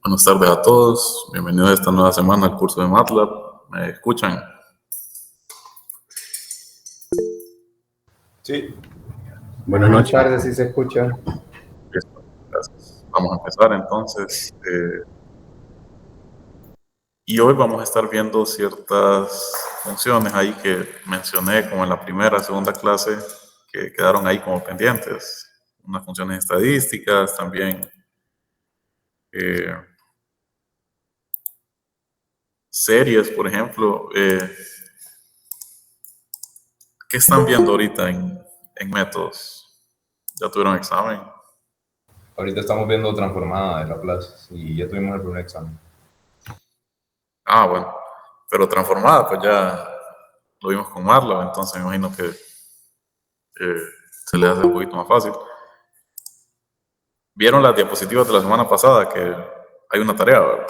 Buenas tardes a todos, bienvenidos a esta nueva semana al curso de MATLAB. ¿Me escuchan? Sí. Buenas noches. Buenas tardes, si se escucha. Listo, gracias. Vamos a empezar entonces. Y hoy vamos a estar viendo ciertas funciones ahí que mencioné como en la primera, segunda clase, que quedaron ahí como pendientes. Unas funciones estadísticas, también series, por ejemplo. ¿Qué están viendo ahorita en métodos? ¿Ya tuvieron examen? Ahorita estamos viendo transformada de Laplace y ya tuvimos el primer examen. Ah, bueno. Pero transformada, pues ya lo vimos con MATLAB, entonces me imagino que se les hace un poquito más fácil. ¿Vieron las diapositivas de la semana pasada? Que hay una tarea, ¿verdad?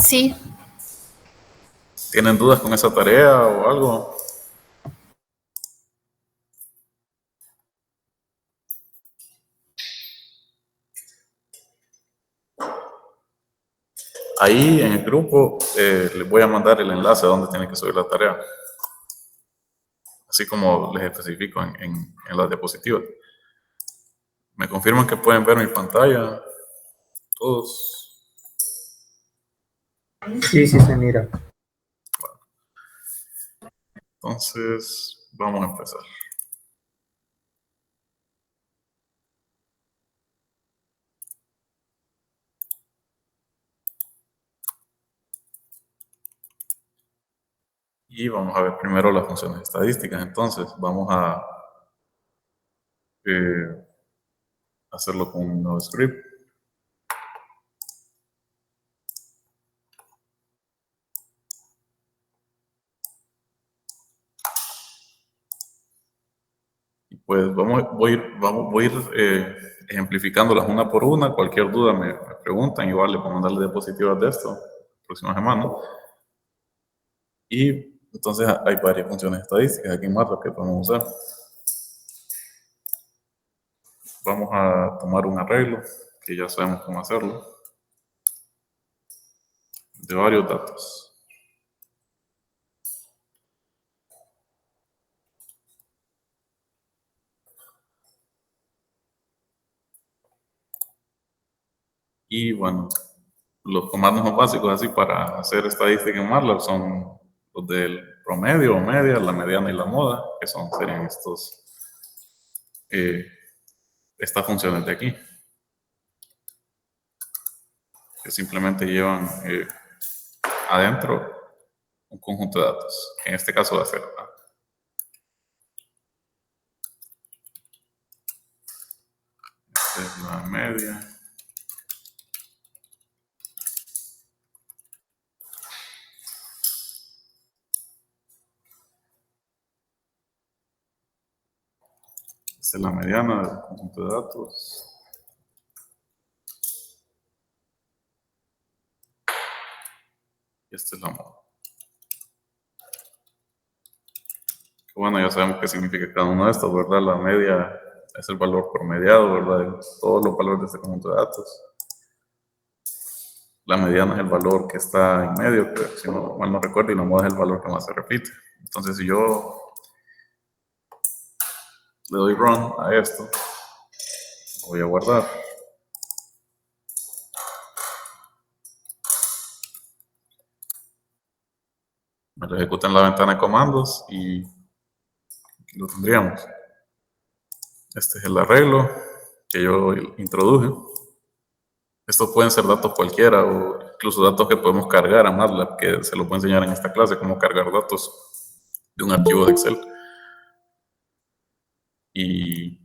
Sí. ¿Tienen dudas con esa tarea o algo? Ahí en el grupo les voy a mandar el enlace a donde tienen que subir la tarea. Así como les especifico en las diapositivas. ¿Me confirman que pueden ver mi pantalla? Todos. Sí, se mira. Bueno. Entonces, vamos a empezar. Y vamos a ver primero las funciones estadísticas. Entonces, vamos a hacerlo con un nuevo script. Y pues voy a ir ejemplificándolas una por una. Cualquier duda me preguntan. Igual le puedo mandarle diapositivas de esto la próxima semana. Y entonces hay varias funciones estadísticas aquí en MATLAB que podemos usar. Vamos a tomar un arreglo, que ya sabemos cómo hacerlo, de varios datos. Y bueno, los comandos más básicos así para hacer estadística en MATLAB son los del promedio o media, la mediana y la moda, que serían estas funciones de aquí, que simplemente llevan adentro un conjunto de datos. En este caso va a ser esta es la media. Esta es la mediana del conjunto de datos. Y esta es la moda. Bueno, ya sabemos qué significa cada uno de estos, ¿verdad? La media es el valor promediado, ¿verdad? De todos los valores de este conjunto de datos. La mediana es el valor que está en medio, que si no mal no recuerdo, y la moda es el valor que más se repite. Entonces, si yo le doy run a esto, voy a guardar. Me lo ejecuta en la ventana de comandos y aquí lo tendríamos. Este es el arreglo que yo introduje. Estos pueden ser datos cualquiera o incluso datos que podemos cargar a MATLAB, que se los voy a enseñar en esta clase, cómo cargar datos de un archivo de Excel. Y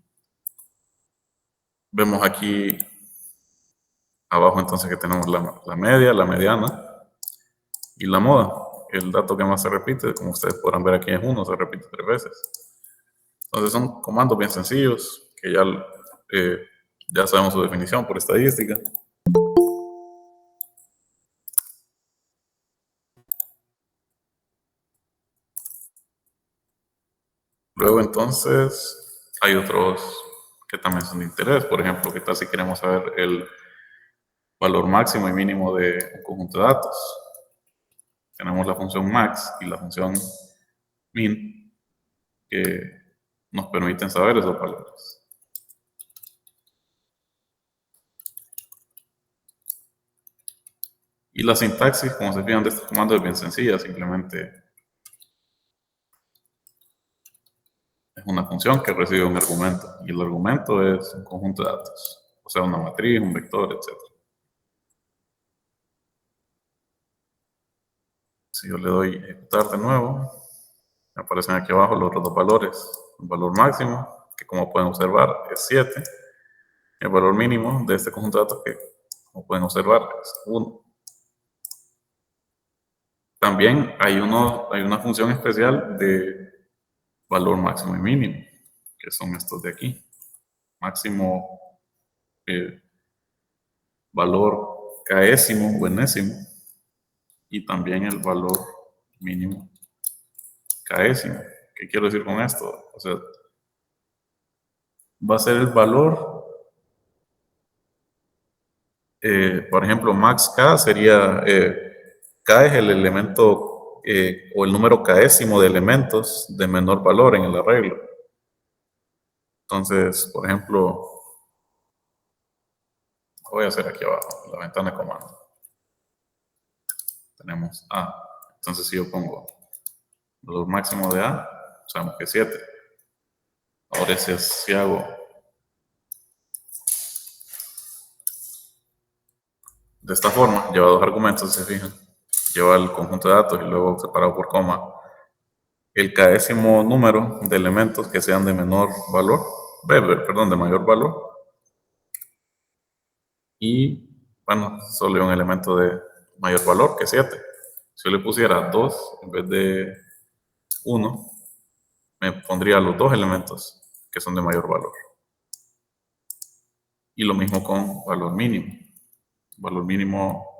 vemos aquí abajo entonces que tenemos la media, la mediana y la moda. El dato que más se repite, como ustedes podrán ver aquí es 1, se repite 3 veces. Entonces son comandos bien sencillos que ya sabemos su definición por estadística. Luego entonces hay otros que también son de interés. Por ejemplo, ¿qué tal si queremos saber el valor máximo y mínimo de un conjunto de datos? Tenemos la función max y la función min que nos permiten saber esos valores. Y la sintaxis, como se fijan de este comando, es bien sencilla. Simplemente es una función que recibe un argumento. Y el argumento es un conjunto de datos. O sea, una matriz, un vector, etc. Si yo le doy ejecutar de nuevo, me aparecen aquí abajo los otros dos valores. El valor máximo, que como pueden observar es 7. El valor mínimo de este conjunto de datos, que como pueden observar es 1. También hay una función especial de valor máximo y mínimo, que son estos de aquí. Máximo valor késimo o enésimo, y también el valor mínimo késimo. ¿Qué quiero decir con esto? O sea, va a ser el valor, por ejemplo, max k sería, k es el elemento o el número késimo de elementos de menor valor en el arreglo. Entonces, por ejemplo, voy a hacer aquí abajo, la ventana de comando. Tenemos A. Entonces, si yo pongo valor máximo de A, sabemos que es 7. Ahora, si hago de esta forma, lleva dos argumentos, si se fijan. Lleva el conjunto de datos y luego separado por coma el késimo número de elementos que sean de menor valor, de mayor valor. Y, bueno, solo hay un elemento de mayor valor, que es 7. Si yo le pusiera 2 en vez de 1, me pondría los dos elementos que son de mayor valor. Y lo mismo con valor mínimo. Valor mínimo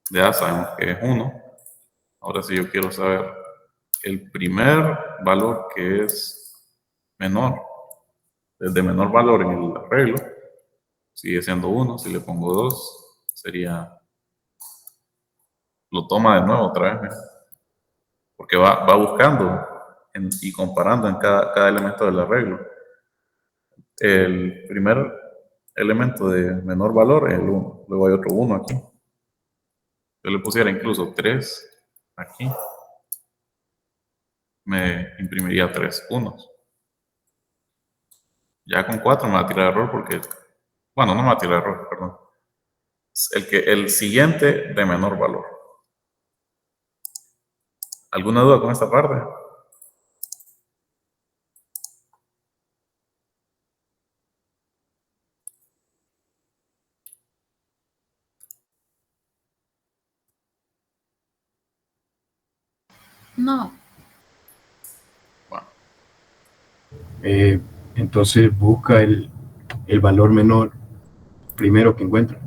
de A sabemos que es 1. Ahora, si yo quiero saber el primer valor que es menor, de menor valor en el arreglo, sigue siendo 1. Si le pongo 2, sería, lo toma de nuevo otra vez, porque va buscando y comparando en cada elemento del arreglo. El primer elemento de menor valor es el 1. Luego hay otro 1 aquí. Yo le pusiera incluso 3 aquí, me imprimiría 3 unos. Ya con 4 me va a tirar error porque, bueno, no me va a tirar error, perdón. El siguiente de menor valor. ¿Alguna duda con esta parte? No. Bueno, Entonces busca el valor menor primero que encuentra.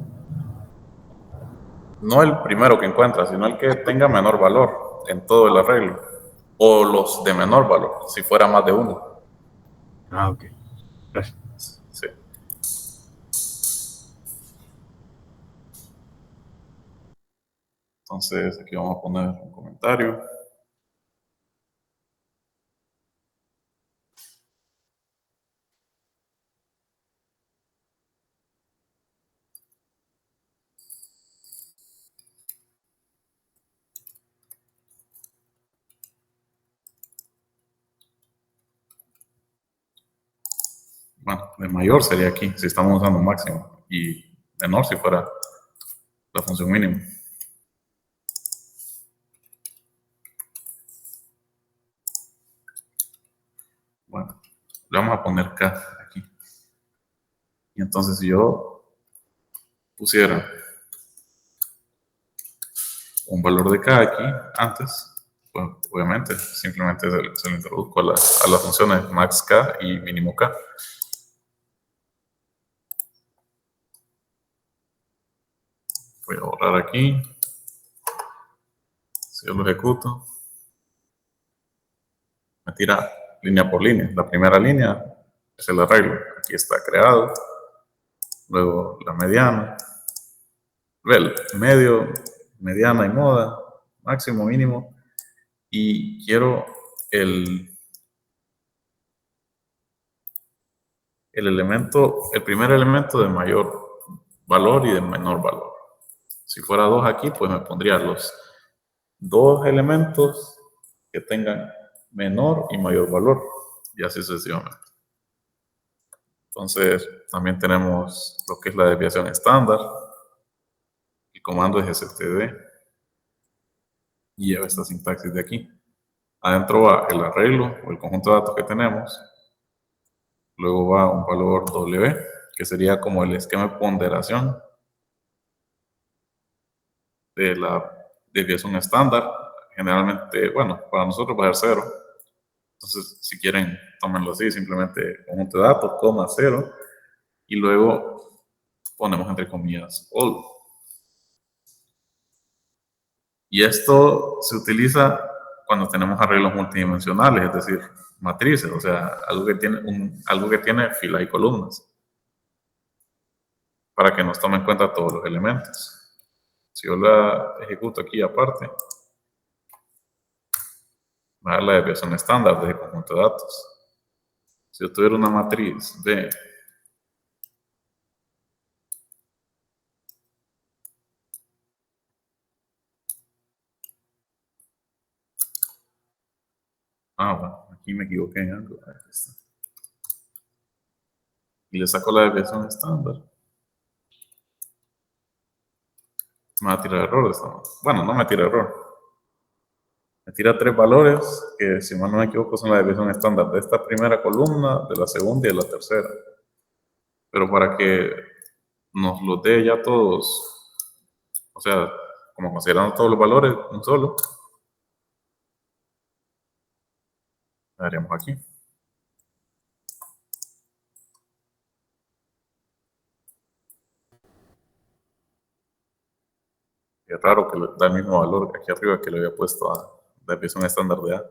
no el primero que encuentra, sino el que tenga menor valor en todo el arreglo. O los de menor valor, si fuera más de 1. Ah, ok. Gracias. Sí. Entonces, aquí vamos a poner un comentario. Bueno, de mayor sería aquí, si estamos usando máximo, y menor si fuera la función mínima. Bueno, le vamos a poner K aquí. Y entonces si yo pusiera un valor de K aquí antes, pues obviamente simplemente se lo introduzco a las funciones max K y mínimo K. Voy a borrar aquí. Si yo lo ejecuto, me tira línea por línea. La primera línea es el arreglo. Aquí está creado. Luego la mediana. El medio, mediana y moda. Máximo, mínimo. Y quiero el primer elemento de mayor valor y de menor valor. Si fuera 2 aquí, pues me pondría los 2 elementos que tengan menor y mayor valor, y así sucesivamente. Entonces, también tenemos lo que es la desviación estándar. El comando es std y lleva esta sintaxis de aquí. Adentro va el arreglo o el conjunto de datos que tenemos. Luego va un valor W, que sería como el esquema de ponderación de la desviación estándar. Generalmente, bueno, para nosotros va a ser 0. Entonces, si quieren, tómenlo así, simplemente conjunto de datos, coma, 0. Y luego ponemos entre comillas all. Y esto se utiliza cuando tenemos arreglos multidimensionales, es decir, matrices, o sea, algo que tiene filas y columnas, para que nos tome en cuenta todos los elementos. Si yo la ejecuto aquí aparte, va a dar la desviación estándar de ese conjunto de datos. Si yo tuviera una matriz de bueno, aquí me equivoqué en algo. Aquí está. Y le saco la desviación estándar. Me va a tirar error. Bueno, no me tira error. Me tira 3 valores que, si mal no me equivoco, son la desviación estándar de esta primera columna, de la segunda y de la tercera. Pero para que nos los dé ya todos, o sea, como considerando todos los valores, un solo, le daríamos aquí. Es raro que le da el mismo valor aquí arriba que le había puesto a la desviación estándar de A.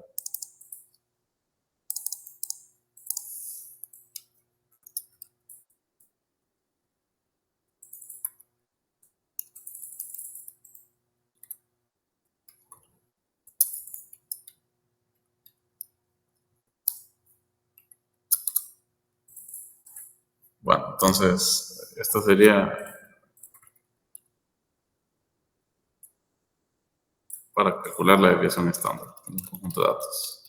Bueno, entonces, esto sería para calcular la desviación estándar en un conjunto de datos.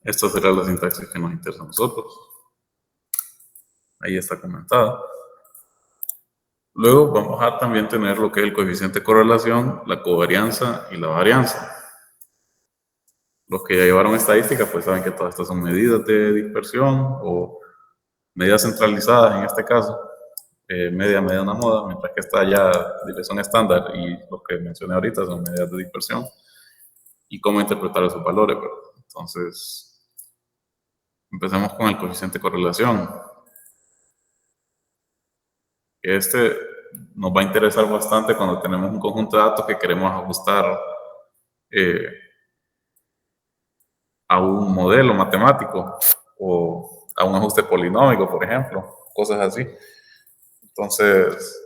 Esta será la sintaxis que nos interesa a nosotros. Ahí está comentada. Luego vamos a también tener lo que es el coeficiente de correlación, la covarianza y la varianza. Los que ya llevaron estadística pues saben que todas estas son medidas de dispersión o medidas centralizadas en este caso, media, mediana, moda, mientras que está ya dirección estándar y los que mencioné ahorita son medidas de dispersión y cómo interpretar esos valores, ¿verdad? Entonces, empecemos con el coeficiente de correlación. Este nos va a interesar bastante cuando tenemos un conjunto de datos que queremos ajustar a un modelo matemático o a un ajuste polinómico, por ejemplo, cosas así. Entonces,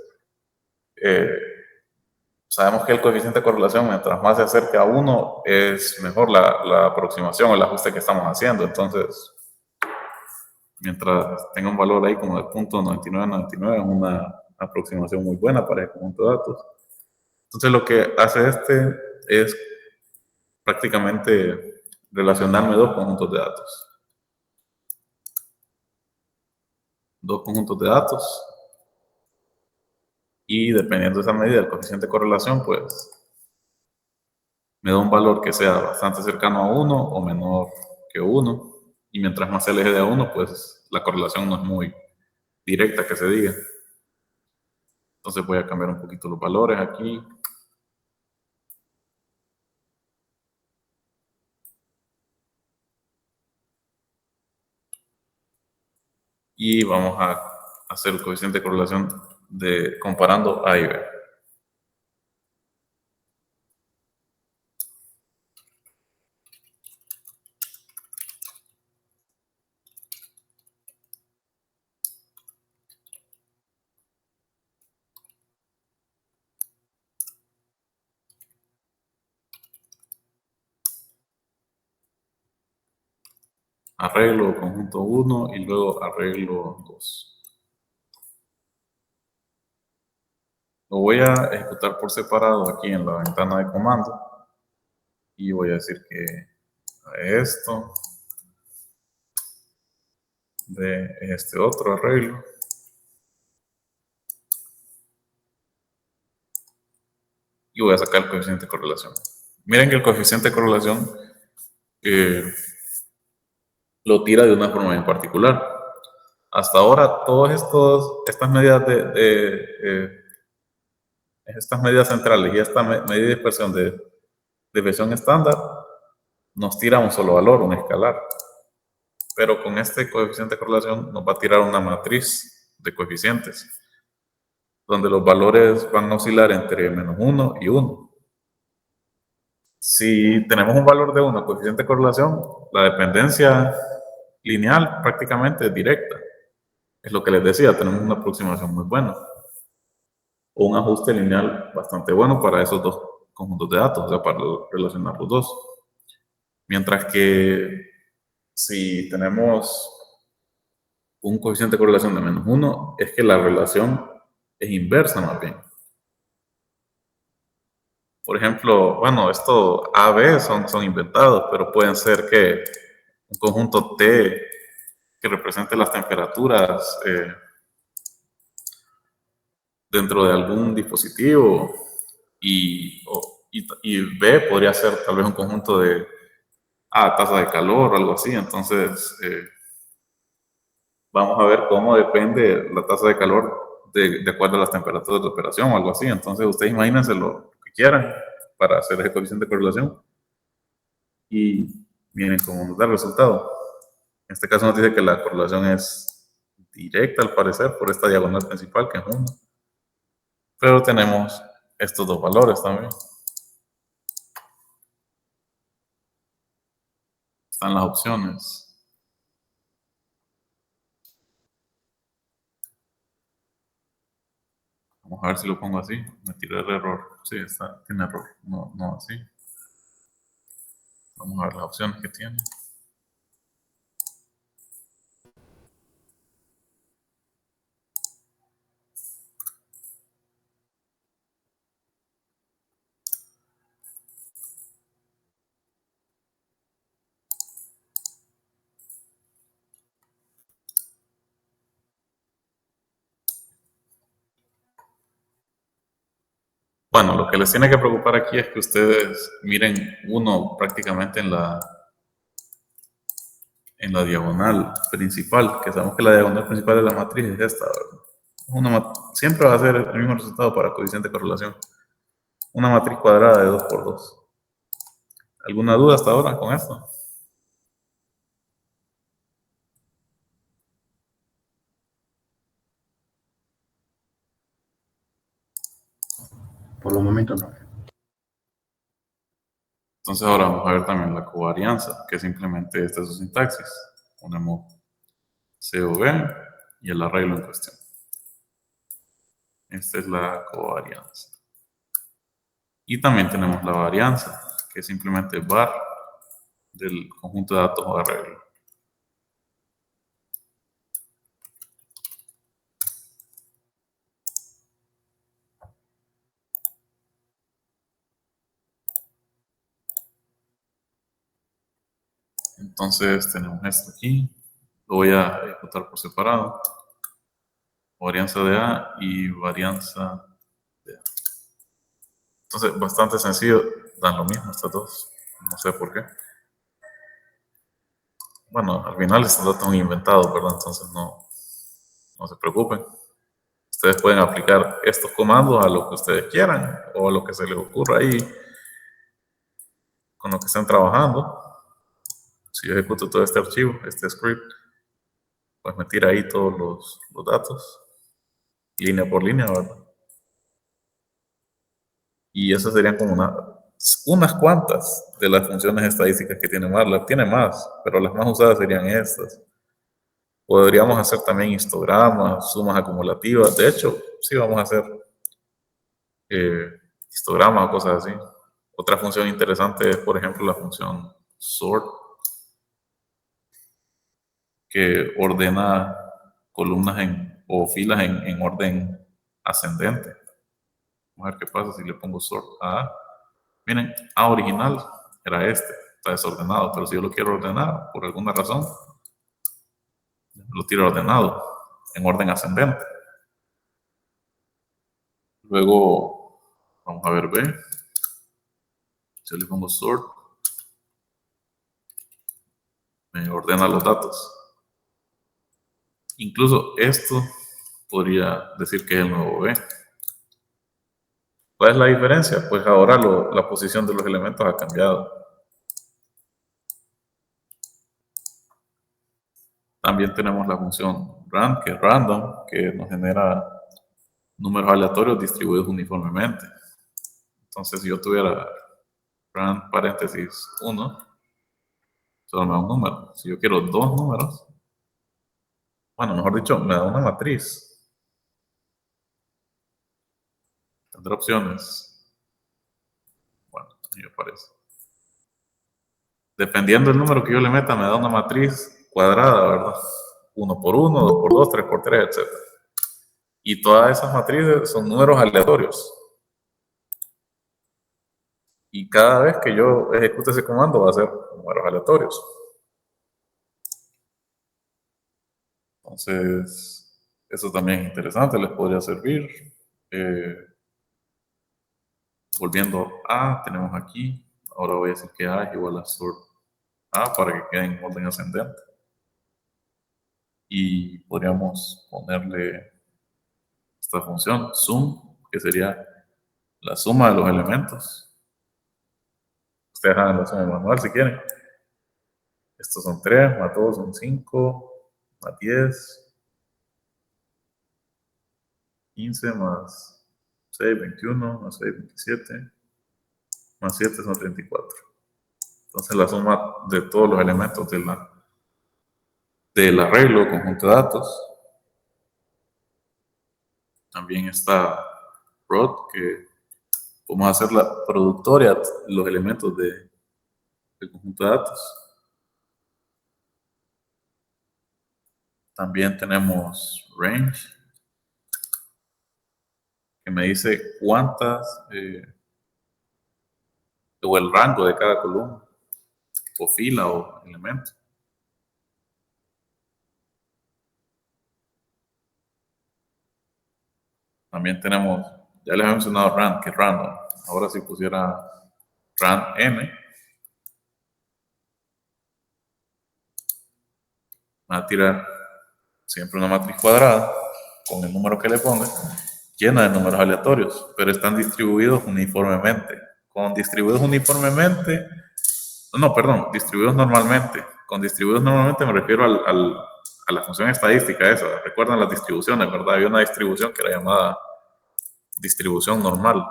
sabemos que el coeficiente de correlación, mientras más se acerque a 1, es mejor la aproximación o el ajuste que estamos haciendo. Entonces, mientras tenga un valor ahí como de 0.9999, es una aproximación muy buena para el conjunto de datos. Entonces, lo que hace este es prácticamente relacionarme dos conjuntos de datos. Dos conjuntos de datos. Y dependiendo de esa medida, el coeficiente de correlación, pues, me da un valor que sea bastante cercano a 1 o menor que 1. Y mientras más se aleje de 1, pues, la correlación no es muy directa, que se diga. Entonces voy a cambiar un poquito los valores aquí. Y vamos a hacer el coeficiente de correlación comparando A y B. Arreglo conjunto 1 y luego arreglo 2. Lo voy a ejecutar por separado aquí en la ventana de comando. Y voy a decir que a esto de este otro arreglo. Y voy a sacar el coeficiente de correlación. Miren que el coeficiente de correlación lo tira de una forma en particular. Hasta ahora, todas estas medidas estas medidas centrales y esta medida de dispersión de desviación estándar nos tira un solo valor, un escalar. Pero con este coeficiente de correlación nos va a tirar una matriz de coeficientes, donde los valores van a oscilar entre -1 y 1. Si tenemos un valor de 1, coeficiente de correlación, la dependencia lineal prácticamente es directa. Es lo que les decía, tenemos una aproximación muy buena. O un ajuste lineal bastante bueno para esos dos conjuntos de datos, o sea, para relacionar los dos. Mientras que si tenemos un coeficiente de correlación de -1, es que la relación es inversa más bien. Por ejemplo, bueno, esto A, B son inventados, pero pueden ser que un conjunto T que represente las temperaturas dentro de algún dispositivo y B podría ser tal vez un conjunto de tasa de calor o algo así. Entonces, vamos a ver cómo depende la tasa de calor de acuerdo a las temperaturas de operación o algo así. Entonces, ustedes imagínense lo que quieran para hacer ese coeficiente de correlación y miren cómo nos da el resultado. En este caso nos dice que la correlación es directa al parecer por esta diagonal principal que es 1. Pero tenemos estos dos valores también. Están las opciones. Vamos a ver si lo pongo así. Me tiré el error. Sí, tiene error. No así. Vamos a ver las opciones que tiene. Bueno, lo que les tiene que preocupar aquí es que ustedes miren uno prácticamente en la diagonal principal, que sabemos que la diagonal principal de la matriz es esta, ¿verdad? Siempre va a ser el mismo resultado para coeficiente de correlación. Una matriz cuadrada de 2 por 2. ¿Alguna duda hasta ahora con esto? Por el momento no. Entonces ahora vamos a ver también la covarianza, que simplemente esta es su sintaxis. Ponemos COV y el arreglo en cuestión. Esta es la covarianza. Y también tenemos la varianza, que es simplemente var del conjunto de datos o arreglo. Entonces tenemos esto aquí. Lo voy a ejecutar por separado. Varianza de A y varianza de A. Entonces, bastante sencillo. Dan lo mismo estas dos. No sé por qué. Bueno, al final estos datos son inventados, ¿verdad? Entonces no se preocupen. Ustedes pueden aplicar estos comandos a lo que ustedes quieran o a lo que se les ocurra ahí con lo que estén trabajando. Si yo ejecuto todo este archivo, este script, pues me tira ahí todos los datos. línea por línea, ¿verdad? Y esas serían como unas cuantas de las funciones estadísticas que tiene MATLAB. Tiene más, pero las más usadas serían estas. Podríamos hacer también histogramas, sumas acumulativas. De hecho, sí vamos a hacer histogramas o cosas así. Otra función interesante es, por ejemplo, la función sort, que ordena columnas o filas en orden ascendente. Vamos a ver qué pasa si le pongo sort a A. Miren, A original era este, está desordenado, pero si yo lo quiero ordenar por alguna razón, lo tiro ordenado, en orden ascendente. Luego, vamos a ver B. Si le pongo sort, me ordena los datos. Incluso esto podría decir que es el nuevo B. ¿Cuál es la diferencia? Pues ahora la posición de los elementos ha cambiado. También tenemos la función rand, que es random, que nos genera números aleatorios distribuidos uniformemente. Entonces, si yo tuviera rand paréntesis 1, solo me da un número. Si yo quiero dos números, bueno, mejor dicho, me da una matriz. Tendrá opciones. Bueno, ahí aparece. Dependiendo del número que yo le meta, me da una matriz cuadrada, ¿verdad? 1 por 1, 2 por 2, 3 por 3, etc. Y todas esas matrices son números aleatorios. Y cada vez que yo ejecute ese comando va a ser números aleatorios. Entonces, eso también es interesante, les podría servir. Volviendo a, tenemos aquí, ahora voy a decir que A es igual a sort A para que quede en orden ascendente. Y podríamos ponerle esta función, sum, que sería la suma de los elementos. Ustedes hagan la suma manual si quieren. Estos son 3, más 2 son 5, más 10, 15, más 6, 21, más 6, 27, más 7 son 34. Entonces la suma de todos los elementos del arreglo, conjunto de datos. También está prod, que vamos a hacer la productoria, los elementos del conjunto de datos. También tenemos range, que me dice cuántas, o el rango de cada columna, o fila, o elemento. También tenemos, ya les he mencionado rand, que es random. Ahora si pusiera rand n, va a tirar siempre una matriz cuadrada con el número que le ponga, llena de números aleatorios, pero están distribuidos uniformemente. Con distribuidos uniformemente, no, perdón, distribuidos normalmente. Con distribuidos normalmente me refiero a la función estadística esa. Recuerdan las distribuciones, ¿verdad? Había una distribución que era llamada distribución normal.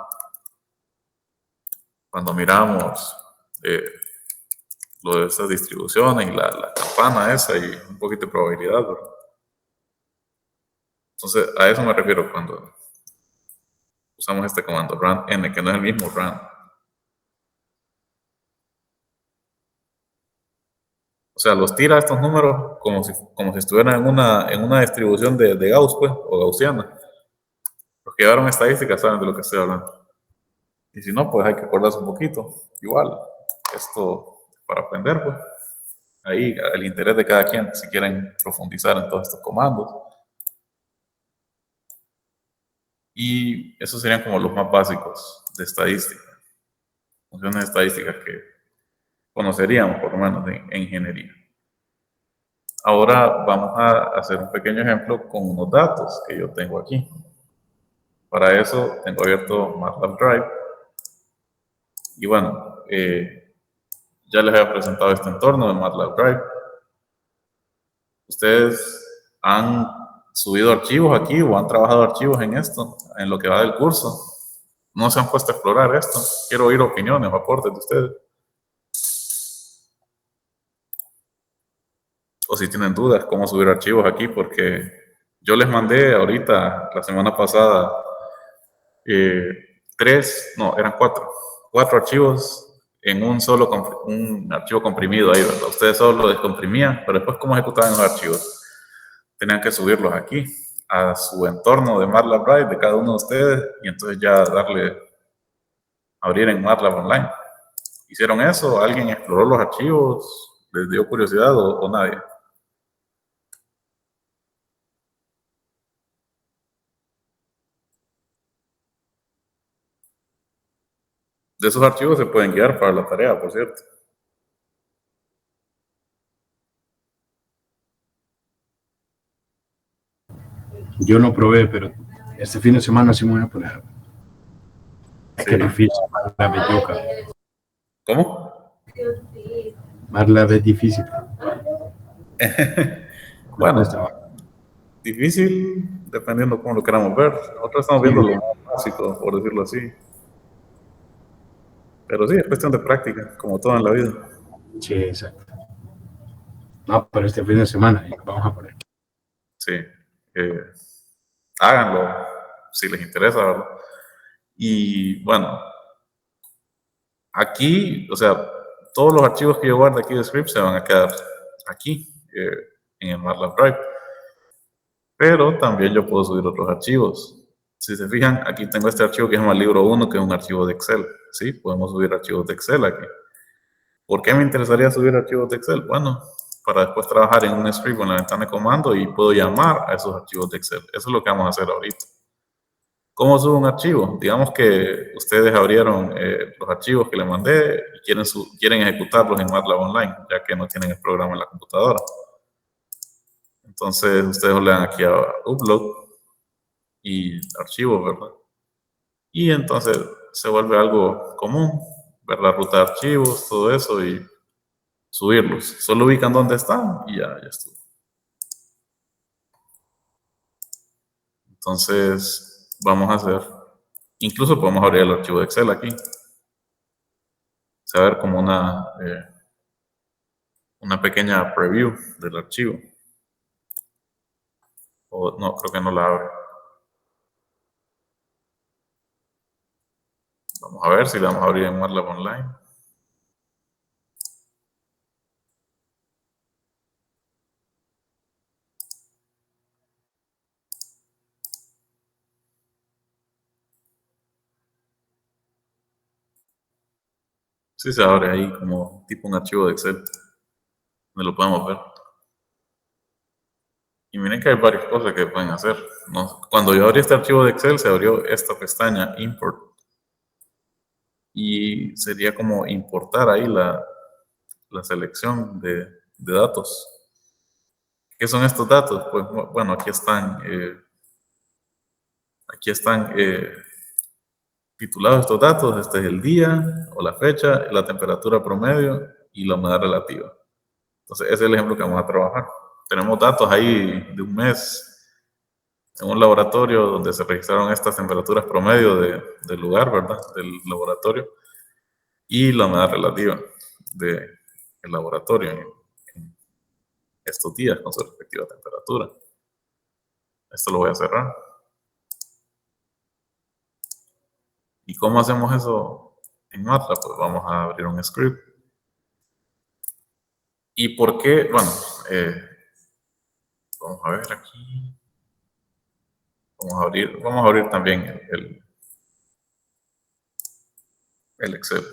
Cuando miramos lo de esas distribuciones y la campana esa y un poquito de probabilidad, ¿verdad? Entonces, a eso me refiero cuando usamos este comando, rand n, que no es el mismo rand. O sea, los tira estos números como si estuvieran en una distribución de Gauss, pues, o gaussiana. Los que llevaron estadísticas saben de lo que estoy hablando. Y si no, pues hay que acordarse un poquito. Igual, esto para aprender, pues. Ahí, el interés de cada quien, si quieren profundizar en todos estos comandos. Y esos serían como los más básicos de estadística. Funciones estadísticas que conoceríamos, por lo menos, en ingeniería. Ahora vamos a hacer un pequeño ejemplo con unos datos que yo tengo aquí. Para eso tengo abierto MATLAB Drive. Y bueno, ya les había presentado este entorno de MATLAB Drive. Ustedes han subido archivos aquí o han trabajado archivos en esto, en lo que va del curso. No se han puesto a explorar esto. Quiero oír opiniones o aportes de ustedes. O si tienen dudas, cómo subir archivos aquí, porque yo les mandé ahorita, la semana pasada, eran cuatro archivos en un archivo comprimido ahí, ¿verdad? Ustedes solo lo descomprimían, pero después cómo ejecutaban los archivos. Tenían que subirlos aquí, a su entorno de MATLAB Drive de cada uno de ustedes, y entonces ya abrir en MATLAB Online. ¿Hicieron eso? ¿Alguien exploró los archivos? ¿Les dio curiosidad o nadie? De esos archivos se pueden guiar para la tarea, por cierto. Yo no probé, pero este fin de semana sí me voy a poner. Es que es difícil, MATLAB es yuca. ¿Cómo? MATLAB es difícil. Bueno, difícil dependiendo cómo lo queramos ver. Nosotros estamos viendo lo básico, por decirlo así. Pero sí, es cuestión de práctica, como todo en la vida. Sí, exacto. No, pero este fin de semana y nos vamos a poner. Sí. Háganlo si les interesa, ¿verdad? Y bueno, aquí, o sea, todos los archivos que yo guarde aquí de script se van a quedar aquí, en el MATLAB Drive. Pero también yo puedo subir otros archivos. Si se fijan, aquí tengo este archivo que se llama libro 1, que es un archivo de Excel. ¿Sí? Podemos subir archivos de Excel aquí. ¿Por qué me interesaría subir archivos de Excel? Bueno, para después trabajar en un script en la ventana de comando y puedo llamar a esos archivos de Excel. Eso es lo que vamos a hacer ahorita. ¿Cómo subo un archivo? Digamos que ustedes abrieron los archivos que les mandé y quieren ejecutarlos en MATLAB Online, ya que no tienen el programa en la computadora. Entonces, ustedes le dan aquí a Upload y archivos, ¿verdad? Y entonces se vuelve algo común, ver la ruta de archivos, todo eso y subirlos. Solo ubican dónde están y ya estuvo. Entonces, vamos a hacer, incluso podemos abrir el archivo de Excel aquí. Se va a ver como una pequeña preview del archivo. O no, creo que no la abre. Vamos a ver si la vamos a abrir en MATLAB Online. Sí se abre ahí como tipo un archivo de Excel, donde lo podemos ver. Y miren que hay varias cosas que pueden hacer, ¿no? Cuando yo abrí este archivo de Excel, se abrió esta pestaña, Import. Y sería como importar ahí la selección de datos. ¿Qué son estos datos? Pues bueno, aquí están titulados estos datos. Este es el día o la fecha, la temperatura promedio y la humedad relativa. Entonces, ese es el ejemplo que vamos a trabajar. Tenemos datos ahí de un mes en un laboratorio donde se registraron estas temperaturas promedio del lugar, ¿verdad? Del laboratorio. Y la humedad relativa del laboratorio en estos días con su respectiva temperatura. Esto lo voy a cerrar. ¿Y cómo hacemos eso en MATLAB? Pues vamos a abrir un script. ¿Y por qué? Bueno, vamos a ver aquí. Vamos a abrir también el Excel.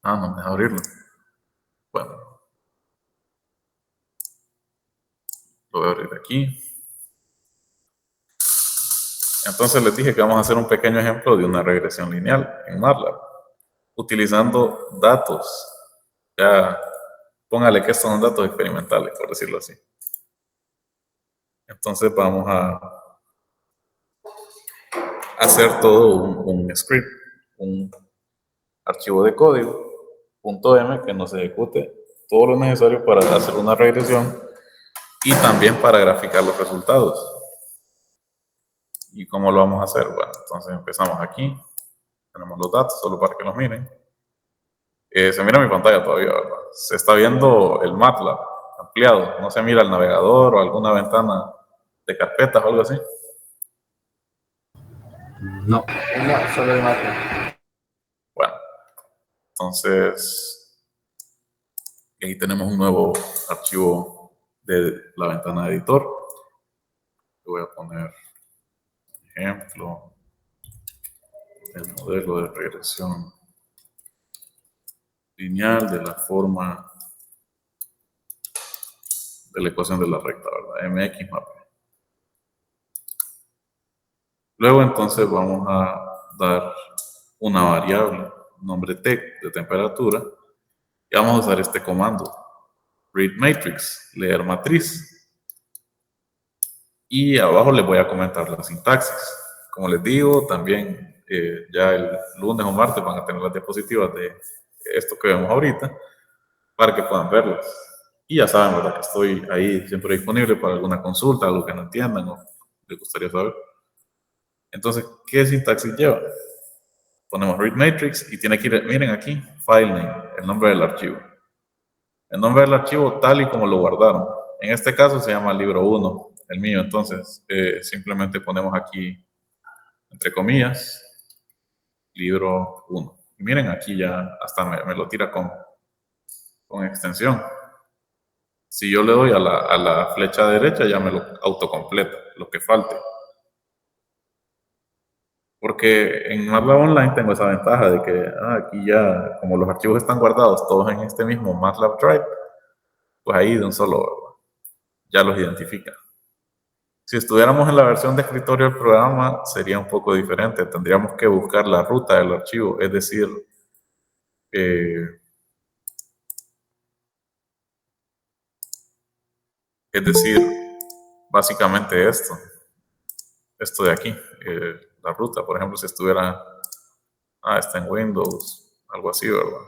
No me deja abrirlo. Bueno, lo voy a abrir aquí. Entonces les dije que vamos a hacer un pequeño ejemplo de una regresión lineal en MATLAB, utilizando datos. Ya, póngale que estos son datos experimentales, por decirlo así. Entonces vamos a hacer todo un script, un archivo de código, .m, que nos ejecute todo lo necesario para hacer una regresión y también para graficar los resultados. ¿Y cómo lo vamos a hacer? Bueno, entonces empezamos aquí. Tenemos los datos, solo para que los miren. Se mira mi pantalla todavía, ¿verdad? Se está viendo el MATLAB ampliado. No se mira el navegador o alguna ventana de carpetas o algo así. No. No, solo el mate. Bueno, entonces aquí tenemos un nuevo archivo de la ventana de editor. Le voy a poner ejemplo del modelo de regresión lineal de la forma de la ecuación de la recta, ¿verdad? MX map. Luego entonces vamos a dar una variable, nombre tech de temperatura, y vamos a usar este comando, read matrix, leer matriz. Y abajo les voy a comentar la sintaxis. Como les digo, también ya el lunes o martes van a tener las diapositivas de esto que vemos ahorita para que puedan verlas. Y ya saben, ¿verdad? Que estoy ahí siempre disponible para alguna consulta, algo que no entiendan o les gustaría saber. Entonces, ¿qué sintaxis lleva? Ponemos read matrix y tiene que ir, miren aquí, file name, el nombre del archivo. El nombre del archivo tal y como lo guardaron. En este caso se llama libro 1, el mío. Entonces, simplemente ponemos aquí, entre comillas, libro 1. Y miren, aquí ya hasta me lo tira con extensión. Si yo le doy a la flecha derecha, ya me lo autocompleta, lo que falte. Porque en MATLAB Online tengo esa ventaja de que aquí ya, como los archivos están guardados todos en este mismo MATLAB Drive, pues ahí de un solo ya los identifica. Si estuviéramos en la versión de escritorio del programa, sería un poco diferente. Tendríamos que buscar la ruta del archivo, es decir, básicamente esto de aquí, la ruta. Por ejemplo, si estuviera, está en Windows, algo así, ¿verdad?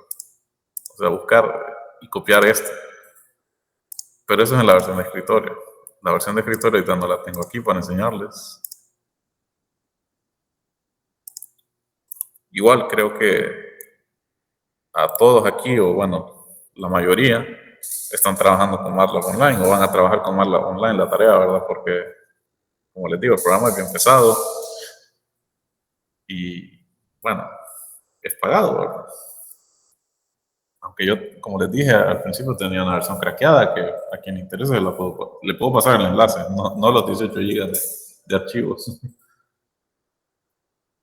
O sea, buscar y copiar esto. Pero eso es en la versión de escritorio. La versión de escritorio ahorita no la tengo aquí para enseñarles. Igual creo que a todos aquí, o bueno, la mayoría, están trabajando con MATLAB Online o van a trabajar con MATLAB Online la tarea, ¿verdad? Porque, como les digo, el programa es bien pesado y, bueno, es pagado, ¿verdad? Aunque yo, como les dije al principio, tenía una versión craqueada que a quien le interese le puedo pasar el enlace, no los 18 GB de archivos.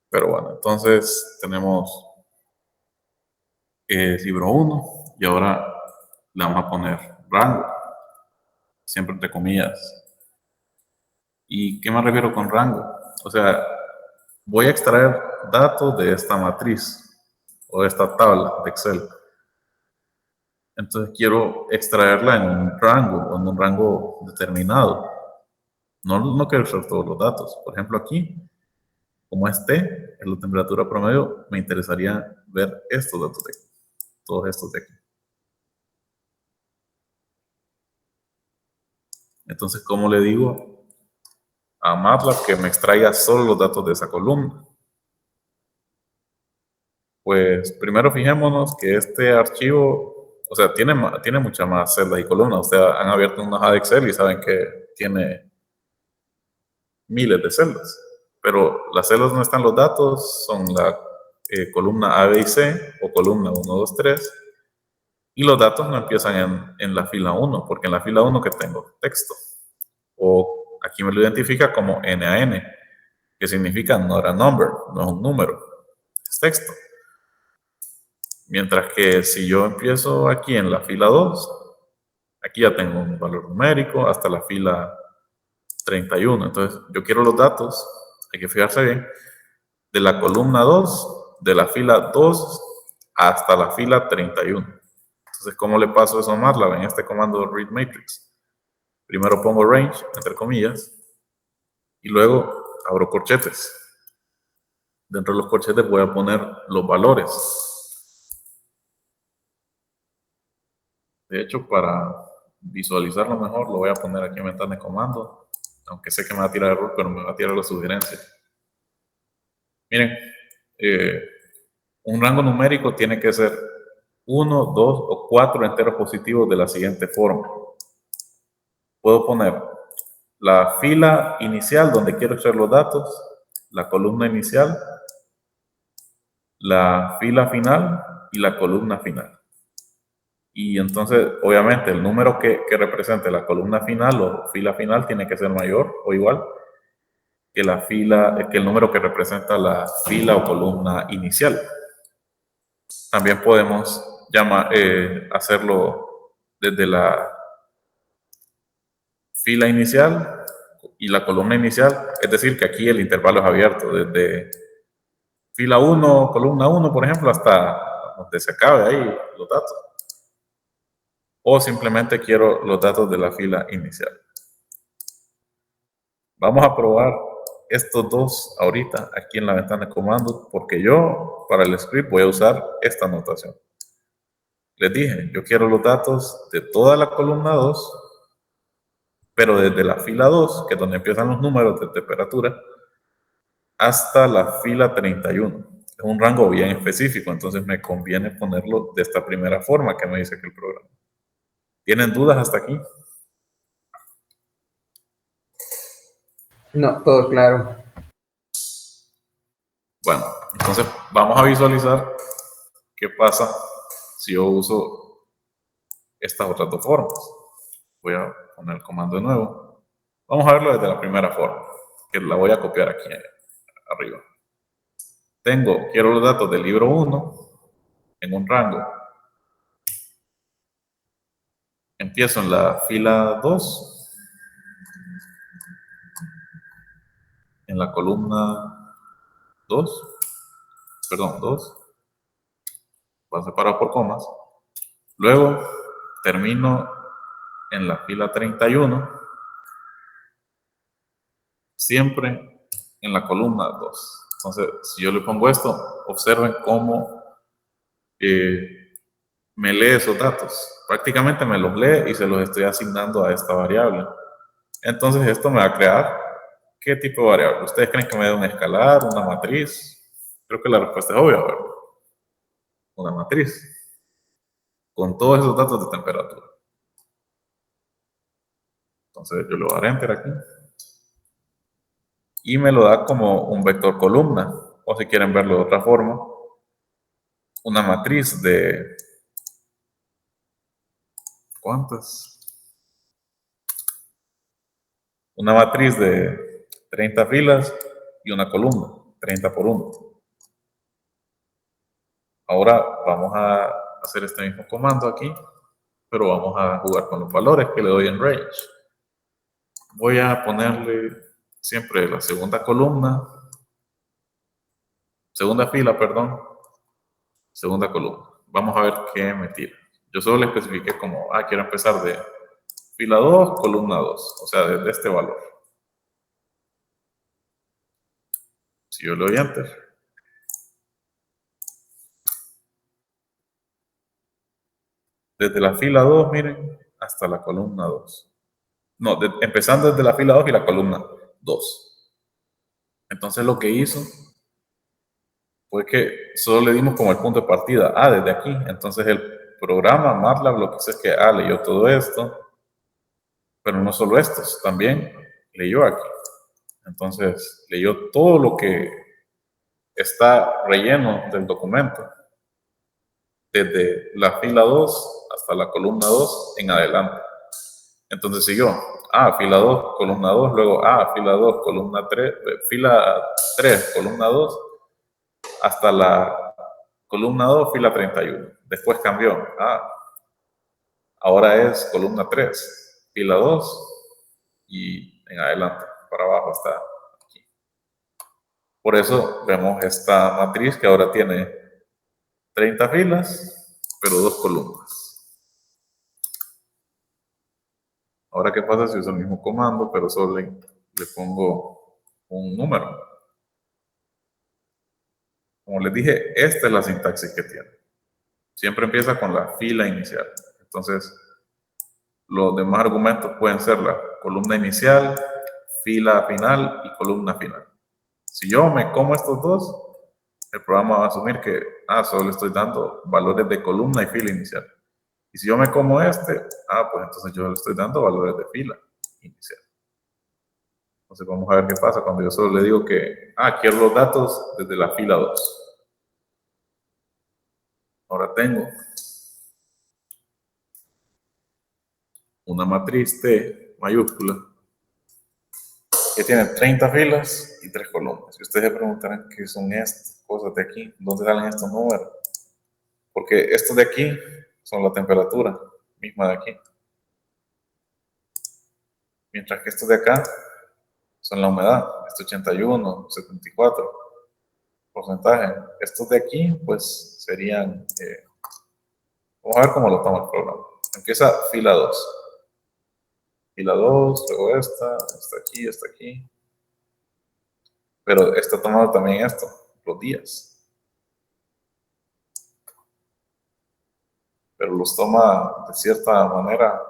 Pero bueno, entonces tenemos libro 1 y ahora le vamos a poner rango, siempre entre comillas. ¿Y qué me refiero con rango? O sea, voy a extraer datos de esta matriz o de esta tabla de Excel. Entonces quiero extraerla en un rango o en un rango determinado. No quiero extraer todos los datos. Por ejemplo, aquí, como es T, en la temperatura promedio, me interesaría ver estos datos de aquí, todos estos de aquí. Entonces, ¿cómo le digo a MATLAB que me extraiga solo los datos de esa columna? Pues primero fijémonos que este archivo, o sea, tiene muchas más celdas y columnas. Ustedes han abierto una hoja de Excel y saben que tiene miles de celdas. Pero las celdas donde están los datos son la columna A, B y C o columna 1, 2, 3. Y los datos no empiezan en la fila 1, porque en la fila 1 que tengo texto. O aquí me lo identifica como NaN, que significa not a number, no es un número, es texto. Mientras que si yo empiezo aquí en la fila 2, aquí ya tengo un valor numérico hasta la fila 31. Entonces, yo quiero los datos, hay que fijarse bien, de la columna 2, de la fila 2 hasta la fila 31. Entonces, ¿cómo le paso eso a MATLAB en este comando read matrix? Primero pongo range, entre comillas, y luego abro corchetes. Dentro de los corchetes voy a poner los valores. De hecho, para visualizarlo mejor, lo voy a poner aquí en ventana de comando, aunque sé que me va a tirar error, pero me va a tirar la sugerencia. Miren, un rango numérico tiene que ser 1, 2 o 4 enteros positivos de la siguiente forma. Puedo poner la fila inicial donde quiero echar los datos, la columna inicial, la fila final y la columna final. Y entonces, obviamente, el número que represente la columna final o fila final tiene que ser mayor o igual que que el número que representa la fila o columna inicial. También podemos hacerlo desde la fila inicial y la columna inicial, es decir, que aquí el intervalo es abierto, desde fila 1, columna 1, por ejemplo, hasta donde se acabe ahí los datos. O simplemente quiero los datos de la fila inicial. Vamos a probar estos dos ahorita aquí en la ventana de comandos, porque yo para el script voy a usar esta notación. Les dije, yo quiero los datos de toda la columna 2, pero desde la fila 2, que es donde empiezan los números de temperatura, hasta la fila 31. Es un rango bien específico, entonces me conviene ponerlo de esta primera forma que me dice que el programa. ¿Tienen dudas hasta aquí? No, todo claro. Bueno, entonces vamos a visualizar qué pasa si yo uso estas otras dos formas. Voy a poner el comando de nuevo. Vamos a verlo desde la primera forma, que la voy a copiar aquí arriba. Quiero los datos del libro 1 en un rango. Empiezo en la fila 2, en la columna 2, perdón, 2, va separado por comas. Luego termino en la fila 31, siempre en la columna 2. Entonces, si yo le pongo esto, observen cómo me lee esos datos. Prácticamente me los lee y se los estoy asignando a esta variable. Entonces, esto me va a crear ¿qué tipo de variable? ¿Ustedes creen que me dé un escalar, una matriz? Creo que la respuesta es obvia, ¿verdad? Una matriz con todos esos datos de temperatura. Entonces, yo le voy a dar enter aquí. Y me lo da como un vector columna, o si quieren verlo de otra forma, una matriz de ¿cuántas? Una matriz de 30 filas y una columna, 30 por 1. Ahora vamos a hacer este mismo comando aquí, pero vamos a jugar con los valores que le doy en range. Voy a ponerle siempre la segunda fila, perdón, segunda columna. Vamos a ver qué me tira. Yo solo le especifiqué como, quiero empezar de fila 2, columna 2, o sea, desde este valor. Si yo le doy enter, desde la fila 2, miren, hasta la columna 2. No, empezando desde la fila 2 y la columna 2. Entonces lo que hizo fue que solo le dimos como el punto de partida, desde aquí. Entonces el programa MATLAB lo que hizo es que leyó todo esto, pero no solo estos, también leyó aquí. Entonces leyó todo lo que está relleno del documento, desde la fila 2 hasta la columna 2 en adelante. Entonces siguió, fila 2, columna 2, luego fila 2, columna 3, fila 3, columna 2, hasta la columna 2, fila 31. Después cambió, ahora es columna 3, fila 2 y en adelante, para abajo hasta aquí. Por eso vemos esta matriz que ahora tiene 30 filas, pero 2 columnas. Ahora, ¿qué pasa si uso el mismo comando, pero solo le pongo un número? Como les dije, esta es la sintaxis que tiene. Siempre empieza con la fila inicial. Entonces, los demás argumentos pueden ser la columna inicial, fila final y columna final. Si yo me como estos dos, el programa va a asumir que solo le estoy dando valores de columna y fila inicial. Y si yo me como pues entonces yo le estoy dando valores de fila inicial. Entonces vamos a ver qué pasa cuando yo solo le digo que quiero los datos desde la fila 2. Ahora tengo una matriz T mayúscula que tiene 30 filas y 3 columnas. Y ustedes se preguntarán qué son estas cosas de aquí, dónde salen estos números. Porque estos de aquí son la temperatura misma de aquí. Mientras que estos de acá son la humedad, este 81, 74 porcentaje. Estos de aquí, pues serían, vamos a ver cómo lo toma el programa. Empieza fila 2. Fila 2, luego esta aquí. Pero está tomando también esto, los días. Pero los toma de cierta manera.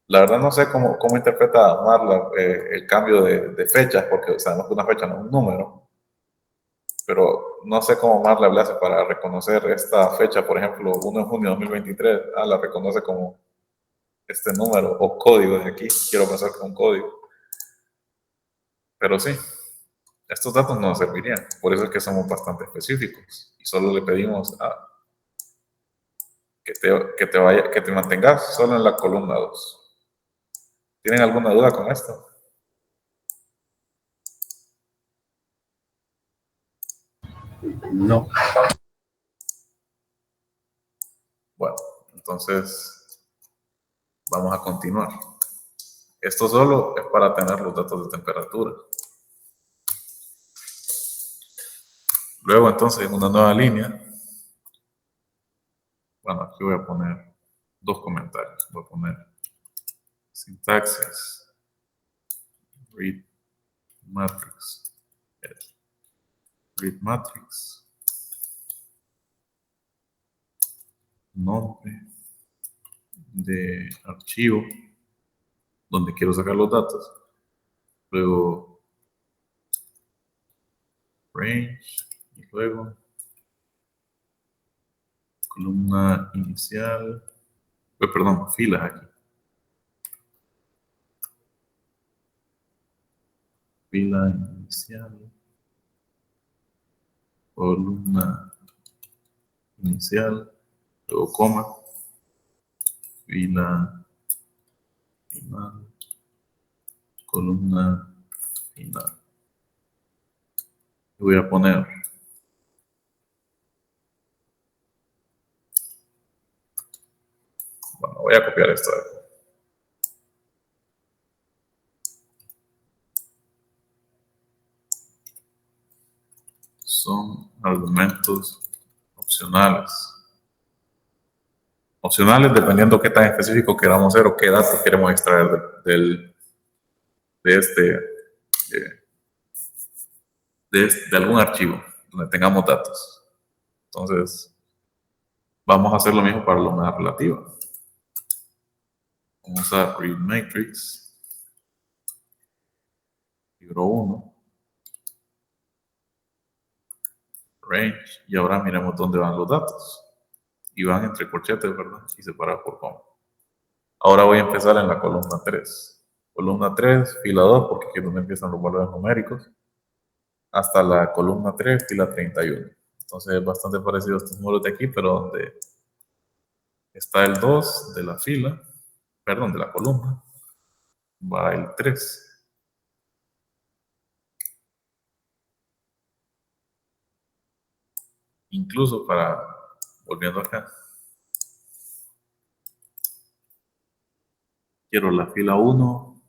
La verdad no sé cómo interpreta Marla el cambio de fechas, porque sabemos que una fecha no es un número. Pero no sé cómo Marla le hace para reconocer esta fecha, por ejemplo, 1 de junio de 2023. La reconoce como este número o código de aquí. Quiero pensar que es un código. Pero sí, estos datos no nos servirían. Por eso es que somos bastante específicos. Y solo le pedimos que te mantengas solo en la columna 2. ¿Tienen alguna duda con esto? No. Bueno, entonces vamos a continuar. Esto solo es para tener los datos de temperatura. Luego entonces en una nueva línea, bueno, aquí voy a poner 2 comentarios. Voy a poner sintaxis, read matrix, nombre de archivo donde quiero sacar los datos. Luego range y luego columna inicial, filas aquí. Fila inicial, columna inicial, luego coma, fila final, columna final. Voy a poner voy a copiar esto de aquí. Son argumentos opcionales. Opcionales dependiendo qué tan específico queramos ser o qué datos queremos extraer de algún archivo donde tengamos datos. Entonces, vamos a hacer lo mismo para la humedad relativa. Vamos a read matrix, libro 1, range, y ahora miremos dónde van los datos. Y van entre corchetes, ¿verdad? Y separados por coma. Ahora voy a empezar en la columna 3. Columna 3, fila 2, porque aquí es donde empiezan los valores numéricos, hasta la columna 3, fila 31. Entonces es bastante parecido a estos números de aquí, pero donde está el 2 de la fila, de la columna, va el 3. Incluso volviendo acá, quiero la fila 1,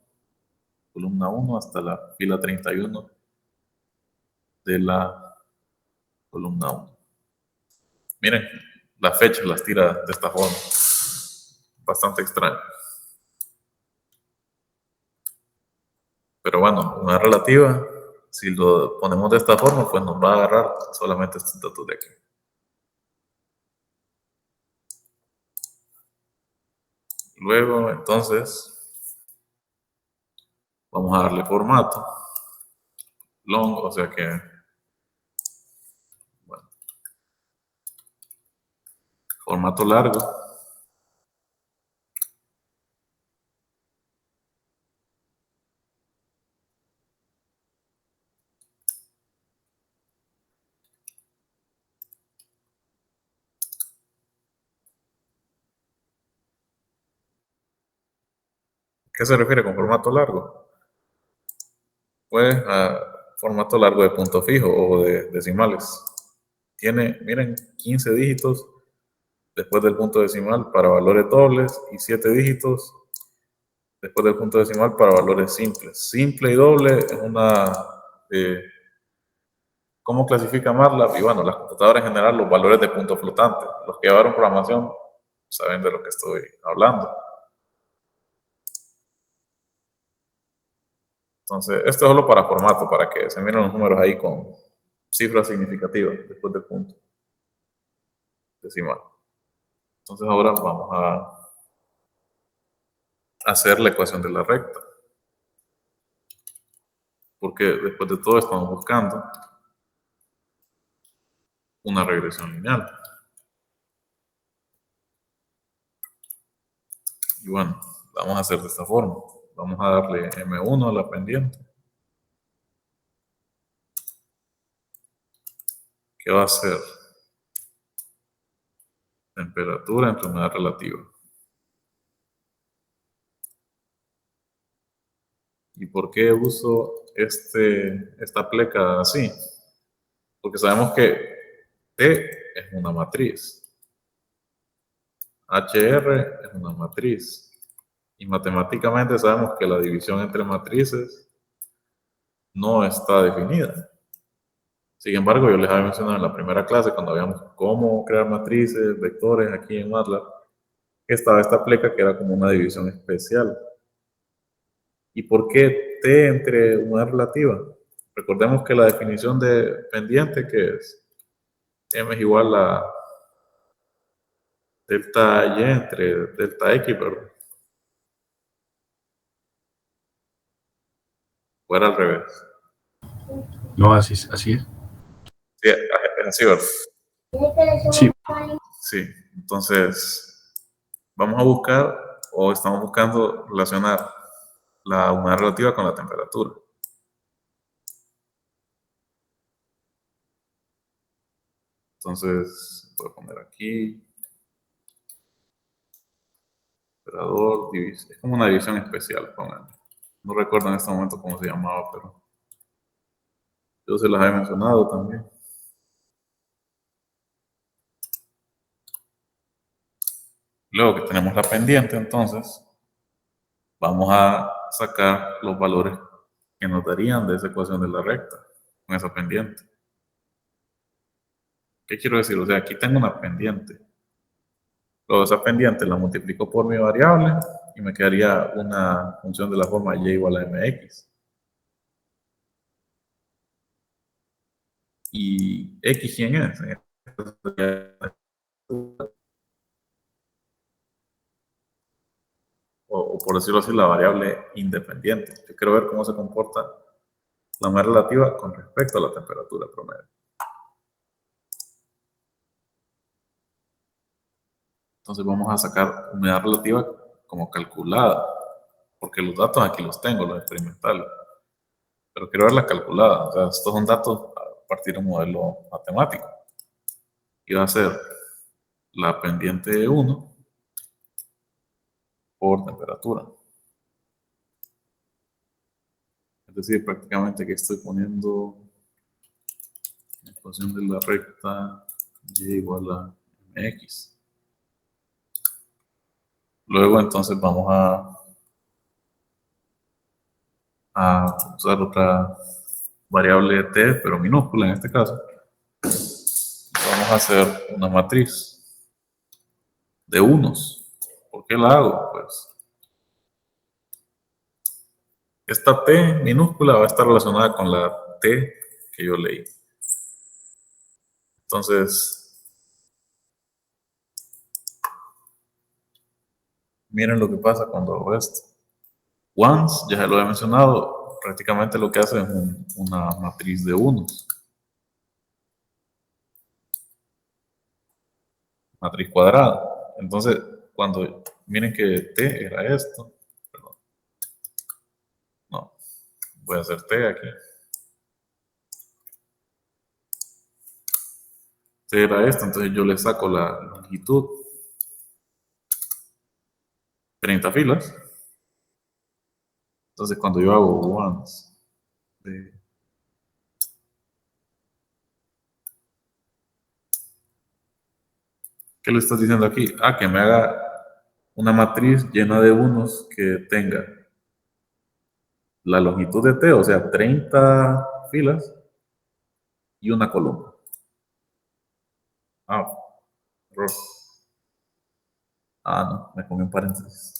columna 1, hasta la fila 31 de la columna 1. Miren, las fechas las tira de esta forma. Bastante extraño. Pero bueno, una relativa, si lo ponemos de esta forma, pues nos va a agarrar solamente estos datos de aquí. Luego, entonces, vamos a darle formato. Long, o sea que, bueno, formato largo. ¿Qué se refiere con formato largo? Pues a formato largo de punto fijo o de decimales. Tiene, miren, 15 dígitos después del punto decimal para valores dobles y 7 dígitos después del punto decimal para valores simples. Simple y doble es una... ¿cómo clasifica MATLAB? Y bueno, las computadoras en general, los valores de punto flotante. Los que llevaron programación saben de lo que estoy hablando. Entonces, esto es solo para formato, para que se miren los números ahí con cifras significativas después del punto decimal. Entonces ahora vamos a hacer la ecuación de la recta. Porque después de todo estamos buscando una regresión lineal. Y bueno, la vamos a hacer de esta forma. Vamos a darle M1 a la pendiente, que va a ser temperatura entre humedad relativa. ¿Y por qué uso esta pleca así? Porque sabemos que T es una matriz, HR es una matriz, y matemáticamente sabemos que la división entre matrices no está definida. Sin embargo, yo les había mencionado en la primera clase, cuando veíamos cómo crear matrices, vectores aquí en MATLAB, que estaba esta pleca que era como una división especial. ¿Y por qué T entre unidad relativa? Recordemos que la definición de pendiente, que es M es igual a delta Y entre delta X, perdón. O era al revés. No, así es. Sí, es así, ¿verdad? Sí. Sí, entonces vamos a buscar o estamos buscando relacionar la humedad relativa con la temperatura. Entonces voy a poner aquí operador, es como una división especial, pongan. No recuerdo en este momento cómo se llamaba, pero yo se las había mencionado también. Luego que tenemos la pendiente, entonces vamos a sacar los valores que nos darían de esa ecuación de la recta con esa pendiente. ¿Qué quiero decir? O sea, aquí tengo una pendiente. Luego esa pendiente la multiplico por mi variable y me quedaría una función de la forma y igual a mx. ¿Y x quién es? O por decirlo así, la variable independiente. Yo quiero ver cómo se comporta la humedad relativa con respecto a la temperatura promedio. Entonces vamos a sacar humedad relativa como calculada, porque los datos aquí los tengo, los experimentales. Pero quiero ver la calculada. O sea, estos son datos a partir de un modelo matemático. Y va a ser la pendiente 1 por temperatura. Es decir, prácticamente aquí estoy poniendo la ecuación de la recta y igual a mx. Luego entonces vamos a usar otra variable t, pero minúscula en este caso. Vamos a hacer una matriz de unos. ¿Por qué la hago? Pues esta t minúscula va a estar relacionada con la t que yo leí. Entonces, miren lo que pasa cuando hago esto. Once, ya se lo he mencionado, prácticamente lo que hace es una matriz de unos. Matriz cuadrada. Entonces, cuando miren que T era esto, perdón. No, voy a hacer T aquí. T era esto, entonces yo le saco la longitud. 30 filas. Entonces, cuando yo hago once, ¿qué le estás diciendo aquí? Ah, que me haga una matriz llena de unos que tenga la longitud de T, o sea, 30 filas y una columna. Ah, error. Ah, no, me pongo en paréntesis.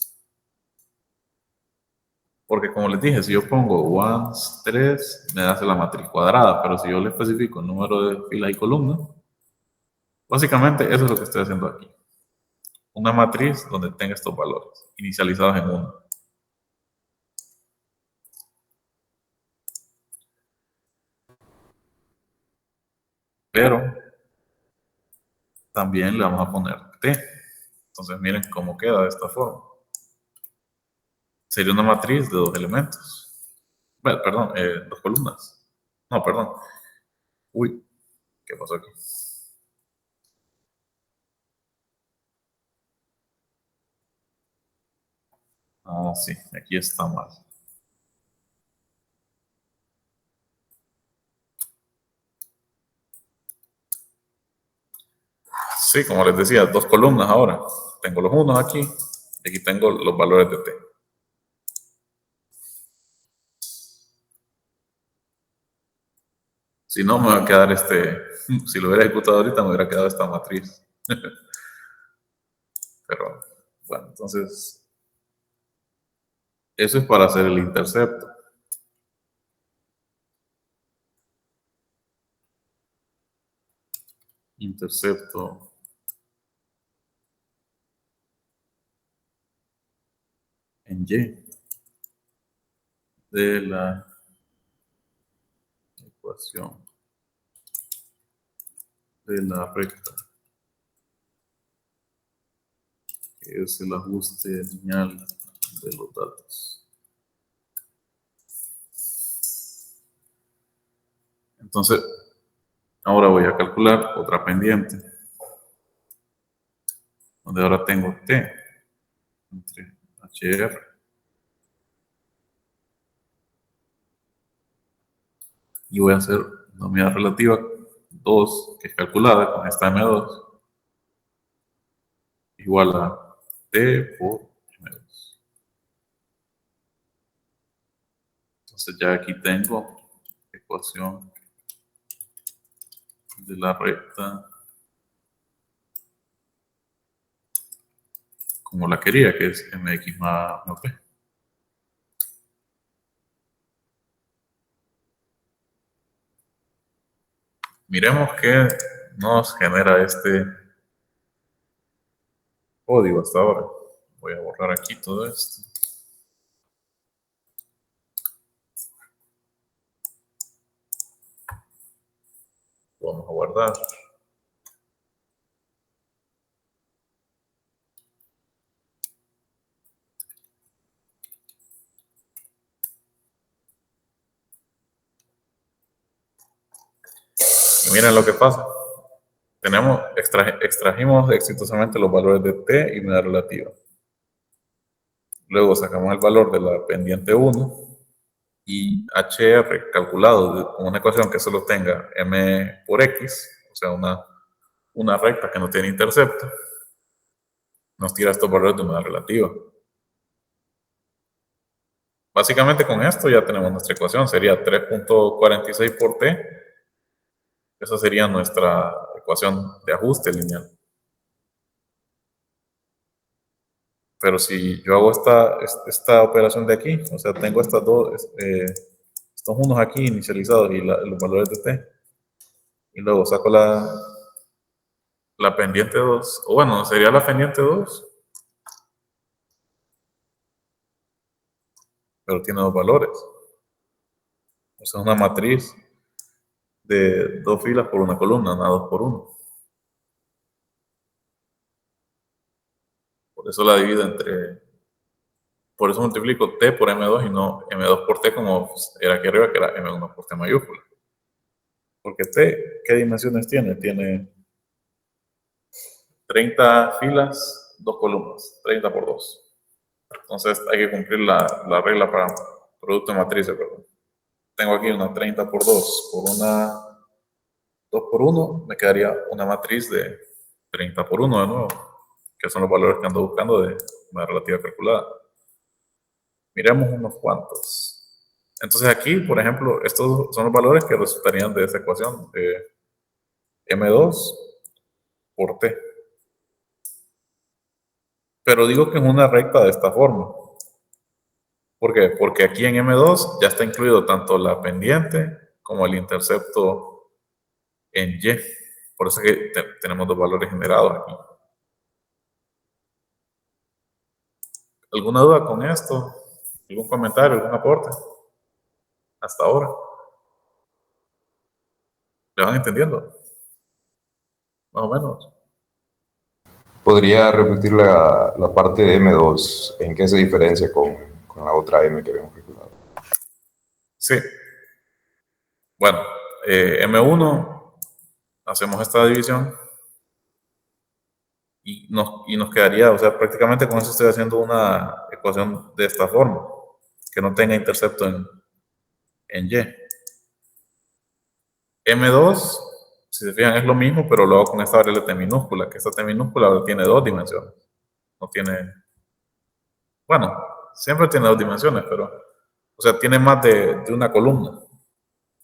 Porque como les dije, si yo pongo once 3, me hace la matriz cuadrada, pero si yo le especifico el número de filas y columnas, básicamente eso es lo que estoy haciendo aquí. Una matriz donde tenga estos valores, inicializados en 1. Pero también le vamos a poner T. Entonces miren cómo queda de esta forma. Sería una matriz de 2 elementos. Bueno, perdón, 2 columnas. No, perdón. Uy, ¿qué pasó aquí? Ah, sí, aquí está mal. Sí, como les decía, 2 columnas ahora. Tengo los unos aquí y aquí tengo los valores de T. Si no, me va a quedar si lo hubiera ejecutado ahorita, me hubiera quedado esta matriz. Pero, bueno, entonces, eso es para hacer el intercepto. Intercepto en Y de la ecuación de la recta, que es el ajuste lineal de los datos. Entonces, ahora voy a calcular otra pendiente, donde ahora tengo T entre HR y voy a hacer una unidad relativa 2, que es calculada con esta M2, igual a T por M2. Entonces ya aquí tengo ecuación de la recta como la quería, que es MX más P. Miremos qué nos genera este código hasta ahora. Voy a borrar aquí todo esto. Vamos a guardar. Y miren lo que pasa. Extrajimos exitosamente los valores de T y unidad relativa. Luego sacamos el valor de la pendiente 1 y HR calculado con una ecuación que solo tenga M por X, o sea, una recta que no tiene intercepto, nos tira estos valores de unidad relativa. Básicamente con esto ya tenemos nuestra ecuación, sería 3.46 por T. Esa sería nuestra ecuación de ajuste lineal. Pero si yo hago esta operación de aquí, o sea, tengo estos unos aquí inicializados y los valores de T, y luego saco la pendiente 2, o bueno, sería la pendiente 2, pero tiene dos valores. O sea, es una matriz de 2 filas por una columna, una 2 por 1. Por eso la divido por eso multiplico T por M2 y no M2 por T como era aquí arriba, que era M1 por T mayúscula. Porque T, ¿qué dimensiones tiene? Tiene 30 filas, 2 columnas, 30 por 2. Entonces hay que cumplir la regla para producto de matrices, perdón. Tengo aquí una 30 por 2 por una 2 por 1, me quedaría una matriz de 30 por 1 de nuevo, que son los valores que ando buscando de una relativa calculada. Miremos unos cuantos. Entonces aquí, por ejemplo, estos son los valores que resultarían de esa ecuación de M2 por T. Pero digo que es una recta de esta forma. ¿Por qué? Porque aquí en M2 ya está incluido tanto la pendiente como el intercepto en Y. Por eso es que tenemos dos valores generados aquí. ¿Alguna duda con esto? ¿Algún comentario, algún aporte? Hasta ahora. ¿Le van entendiendo? Más o menos. ¿Podría repetir la parte de M2? ¿En qué se diferencia con la otra M que habíamos calculado? Sí. Bueno, M1, hacemos esta división y nos quedaría, o sea, prácticamente con eso estoy haciendo una ecuación de esta forma, que no tenga intercepto en Y. M2, si se fijan, es lo mismo, pero lo hago con esta variable T minúscula, que esta T minúscula ahora tiene 2 dimensiones. No tiene, bueno, siempre tiene 2 dimensiones, pero, o sea, tiene más de una columna,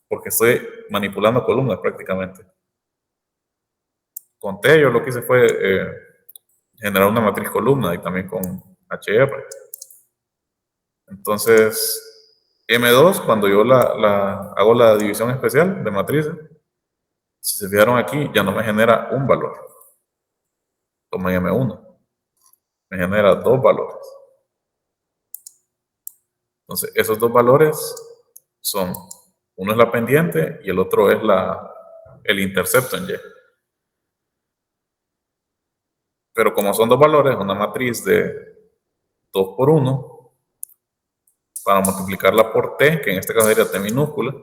porque estoy manipulando columnas prácticamente. Con T yo lo que hice fue generar una matriz columna y también con HR. Entonces, M2, cuando yo hago la división especial de matrices, si se fijaron aquí, ya no me genera un valor. Toma M1. Me genera 2 valores. Entonces, esos 2 valores son, uno es la pendiente y el otro es el intercepto en Y. Pero como son 2 valores, una matriz de 2 por 1, para multiplicarla por T, que en este caso sería T minúscula,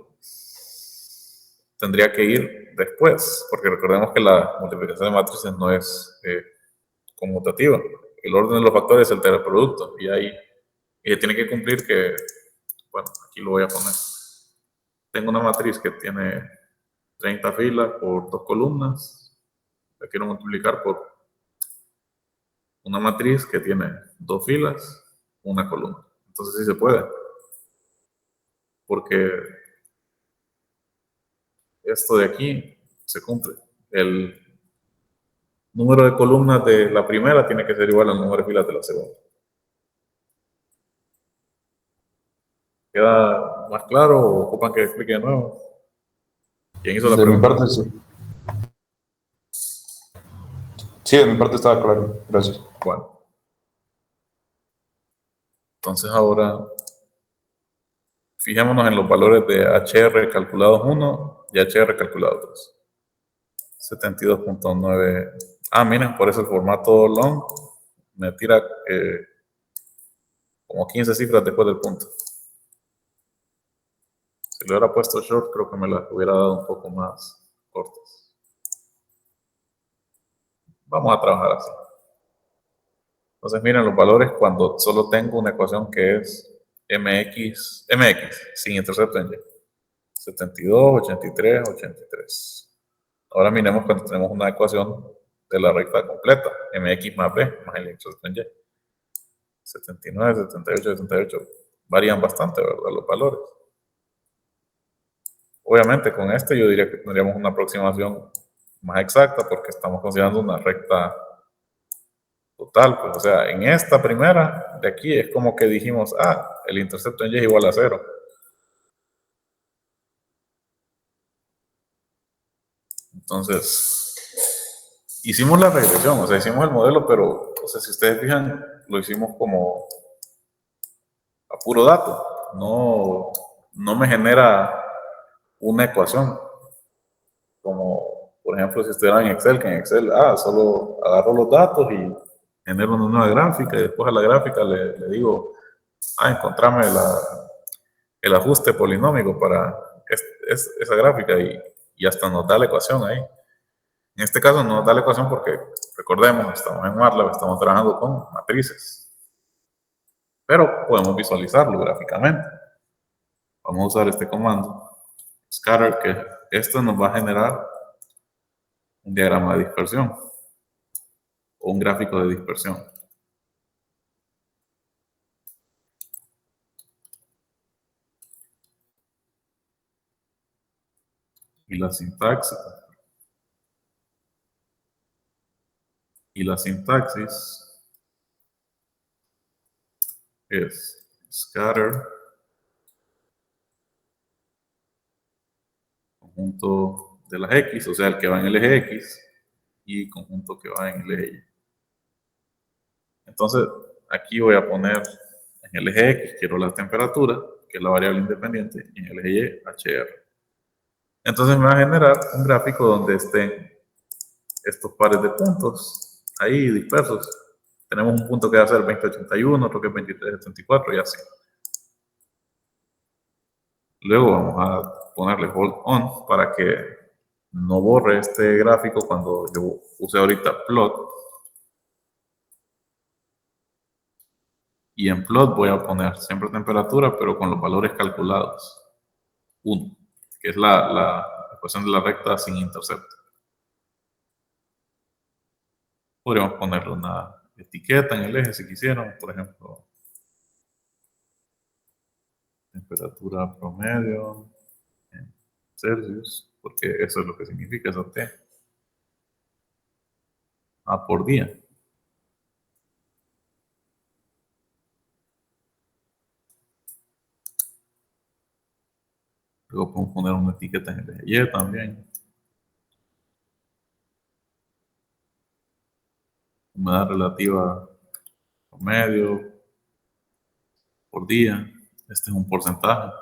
tendría que ir después, porque recordemos que la multiplicación de matrices no es conmutativa. El orden de los factores es el teleproducto, y ahí tiene que cumplir que, bueno, aquí lo voy a poner. Tengo una matriz que tiene 30 filas por 2 columnas, la quiero multiplicar por una matriz que tiene 2 filas, una columna. Entonces sí se puede, porque esto de aquí se cumple. El número de columnas de la primera tiene que ser igual al número de filas de la segunda. ¿Queda más claro o ocupan que explique de nuevo? ¿Quién hizo la pregunta? De mi parte, sí. Sí, de mi parte estaba claro. Gracias. Bueno. Entonces ahora, fijémonos en los valores de HR calculados 1 y HR calculados 2. 72.9. Ah, miren, por eso el formato long me tira como 15 cifras después del punto. Si le hubiera puesto short, creo que me las hubiera dado un poco más cortas. Vamos a trabajar así. Entonces miren los valores cuando solo tengo una ecuación que es MX sin intercepto en Y. 72, 83, 83. Ahora miremos cuando tenemos una ecuación de la recta completa, MX más B más el intercepto en Y. 79, 78, 78. Varían bastante, ¿verdad? Los valores. Obviamente con este yo diría que tendríamos una aproximación más exacta porque estamos considerando una recta total. Pues, o sea, en esta primera de aquí es como que dijimos, el intercepto en Y es igual a 0. Entonces, hicimos la regresión, o sea, hicimos el modelo, pero, o sea, si ustedes fijan, lo hicimos como a puro dato. No me genera una ecuación. Como, por ejemplo, si estuviera en Excel, que en Excel, solo agarro los datos y genero una nueva gráfica y después a la gráfica le digo, encontrame el ajuste polinómico para esa gráfica y hasta nos da la ecuación ahí. En este caso no nos da la ecuación porque, recordemos, estamos en MATLAB, estamos trabajando con matrices. Pero podemos visualizarlo gráficamente. Vamos a usar este comando, scatter, que esto nos va a generar un diagrama de dispersión o un gráfico de dispersión. Y la sintaxis es scatter, conjunto de las X, o sea, el que va en el eje X, y conjunto que va en el eje Y. Entonces, aquí voy a poner en el eje X, quiero la temperatura, que es la variable independiente, y en el eje Y, HR. Entonces me va a generar un gráfico donde estén estos pares de puntos ahí dispersos. Tenemos un punto que va a ser 2081, otro que es 2374 y así. Luego vamos a ponerle hold on para que no borre este gráfico cuando yo use ahorita plot. Y en plot voy a poner siempre temperatura, pero con los valores calculados. 1, que es la ecuación de la recta sin intercepto. Podríamos ponerle una etiqueta en el eje si quisieran, por ejemplo, temperatura promedio en Celsius, porque eso es lo que significa esa T. Por día. Luego podemos poner una etiqueta en el eje Y también. Humedad relativa promedio por día. Este es un porcentaje.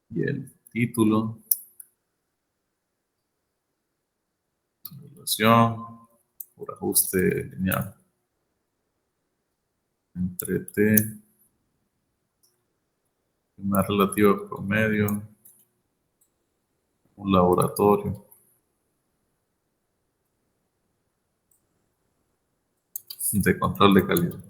Y el título. Relación por ajuste lineal entre T, una relativa promedio, un laboratorio. De control de calidad.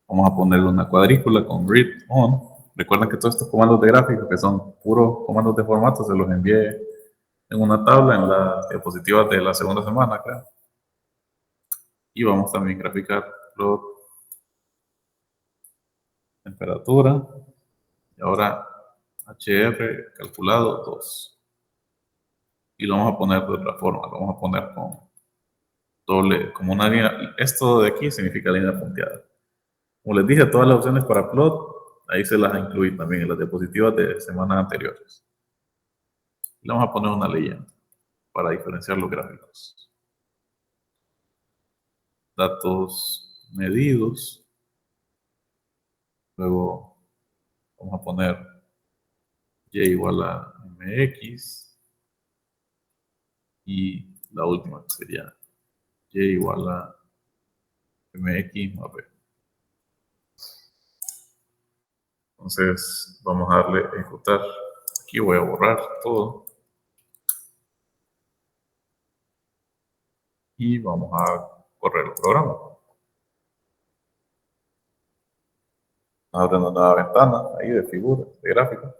Vamos a ponerle una cuadrícula con read on. Recuerden que todos estos comandos de gráfico, que son puros comandos de formato, se los envié en una tabla en las diapositivas de la segunda semana, creo. Y vamos también a graficar plot, temperatura, y ahora HR calculado 2. Y lo vamos a poner de otra forma, lo vamos a poner con doble, como una línea. Esto de aquí significa línea punteada. Como les dije, todas las opciones para plot, ahí se las incluí también en las diapositivas de semanas anteriores. Y le vamos a poner una leyenda para diferenciar los gráficos. Datos medidos. Luego vamos a poner y igual a mx. Y la última que sería y igual a mx más b. Entonces vamos a darle a ejecutar. Aquí voy a borrar todo. Y vamos a correr el programa. Abre una nueva ventana ahí de figuras, de gráfico.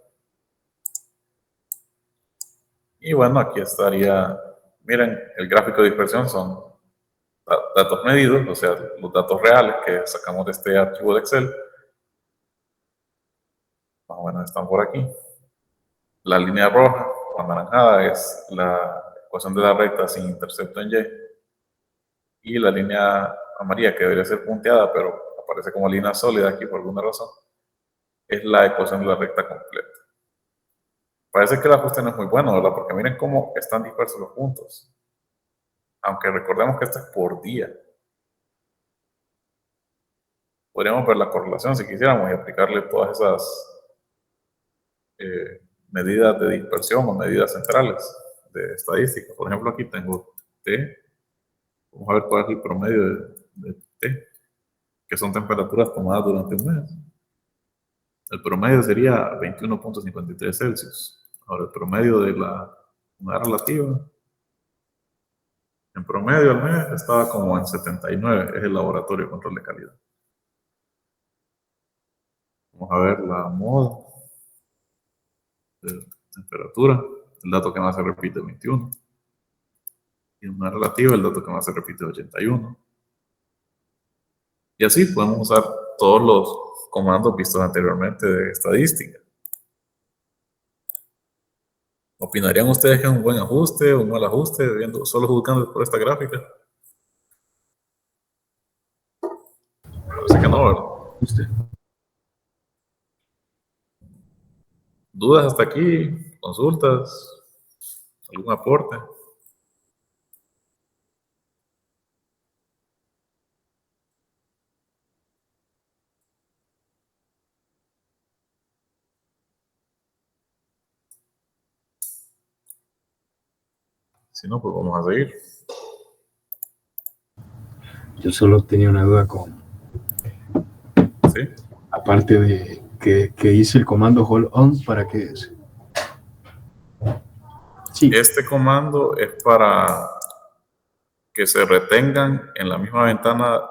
Y bueno, aquí estaría, miren, el gráfico de dispersión son datos medidos, o sea, los datos reales que sacamos de este archivo de Excel. Más o menos están por aquí. La línea roja o anaranjada es la ecuación de la recta sin intercepto en Y. Y la línea amarilla, que debería ser punteada, pero aparece como línea sólida aquí por alguna razón, es la ecuación de la recta completa. Parece que el ajuste no es muy bueno, ¿verdad? Porque miren cómo están dispersos los puntos. aunque recordemos que esto es por día. Podríamos ver la correlación si quisiéramos y aplicarle todas esas medidas de dispersión o medidas centrales de estadística. Por ejemplo, aquí tengo T. Vamos a ver cuál es el promedio de T, que son temperaturas tomadas durante un mes. El promedio sería 21.53 Celsius. Ahora, el promedio de la humedad relativa, en promedio al mes estaba como en 79, es el laboratorio de control de calidad. Vamos a ver la moda de temperatura, el dato que más se repite es 21. Y en humedad relativa, el dato que más se repite es 81. Y así podemos usar todos los comandos vistos anteriormente de estadística. ¿Opinarían ustedes que es un buen ajuste o un mal ajuste, solo juzgando por esta gráfica? Parece que no, ¿verdad? Usted. ¿Dudas hasta aquí? ¿Consultas? ¿Algún aporte? Si no, pues vamos a seguir. Yo solo tenía una duda ¿Sí? aparte de que hice el comando hold on, ¿para qué es? Sí, Este comando es para que se retengan en la misma ventana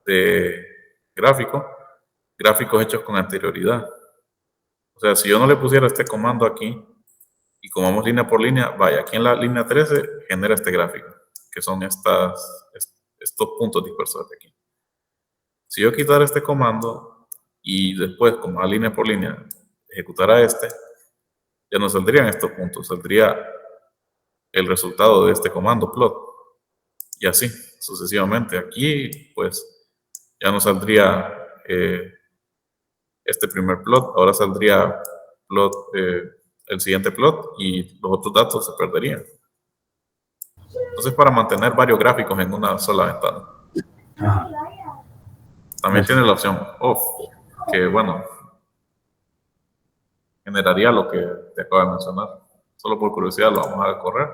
de gráficos hechos con anterioridad. O sea, si yo no le pusiera este comando aquí y como vamos línea por línea, vaya, aquí en la línea 13 genera este gráfico, que son estos puntos dispersos de aquí. Si yo quitara este comando y después, como a línea por línea, ejecutara este, ya no saldrían estos puntos, saldría el resultado de este comando plot. Y así, sucesivamente. Aquí, pues, ya no saldría este primer plot, ahora saldría plot, el siguiente plot y los otros datos se perderían. Entonces, para mantener varios gráficos en una sola ventana. ajá. También tiene la opción off, que bueno, generaría lo que te acabo de mencionar. Solo por curiosidad lo vamos a correr.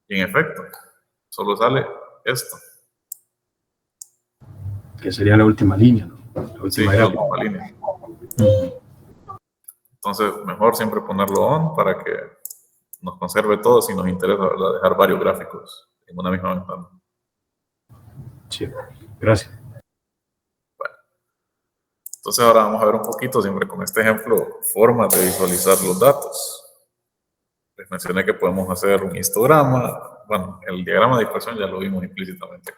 Y en efecto, solo sale esto. Que sería la última línea, ¿no? La Sí, última la gráfica. última línea. Ujú. Entonces, mejor siempre ponerlo on para que nos conserve todo si nos interesa, ¿verdad? Dejar varios gráficos en una misma ventana. Sí, gracias. Entonces ahora vamos a ver un poquito, siempre con este ejemplo, formas de visualizar los datos. Les mencioné que podemos hacer un histograma. Bueno, el diagrama de dispersión ya lo vimos implícitamente.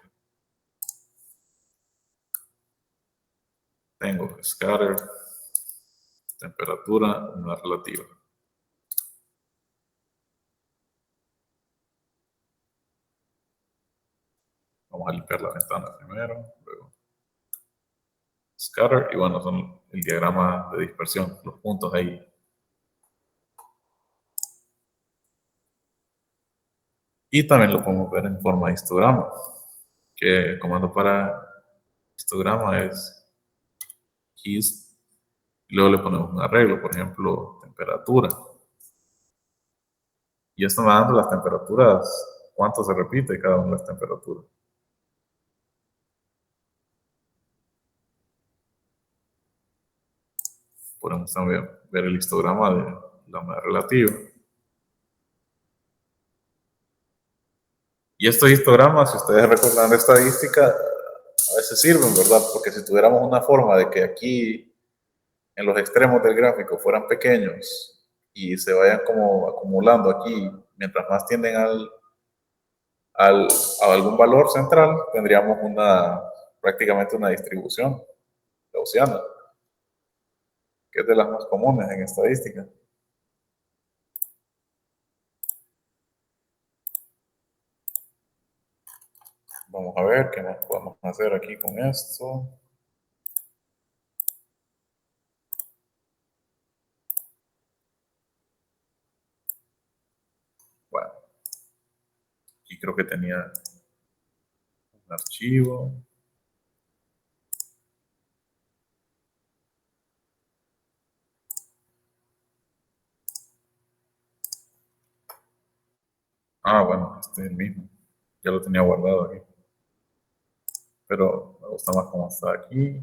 Tengo scatter, temperatura, una relativa. Vamos a limpiar la ventana primero, luego scatter, y bueno, son el diagrama de dispersión, los puntos ahí. Y también lo podemos ver en forma de histograma, que el comando para histograma es hist, y luego le ponemos un arreglo, por ejemplo, temperatura. Y esto me va dando las temperaturas, cuánto se repite cada una de las temperaturas. Podemos también ver el histograma de la humedad relativa. Y estos histogramas, si ustedes recuerdan de estadística, a veces sirven, ¿verdad? Porque si tuviéramos una forma de que aquí, en los extremos del gráfico, fueran pequeños y se vayan como acumulando aquí, mientras más tienden a algún valor central, tendríamos prácticamente una distribución gaussiana, que es de las más comunes en estadística. Vamos a ver qué más podemos hacer aquí con esto. Bueno, creo que tenía un archivo. Ah, bueno, este es el mismo. Ya lo tenía guardado aquí. Pero me gusta más cómo está aquí.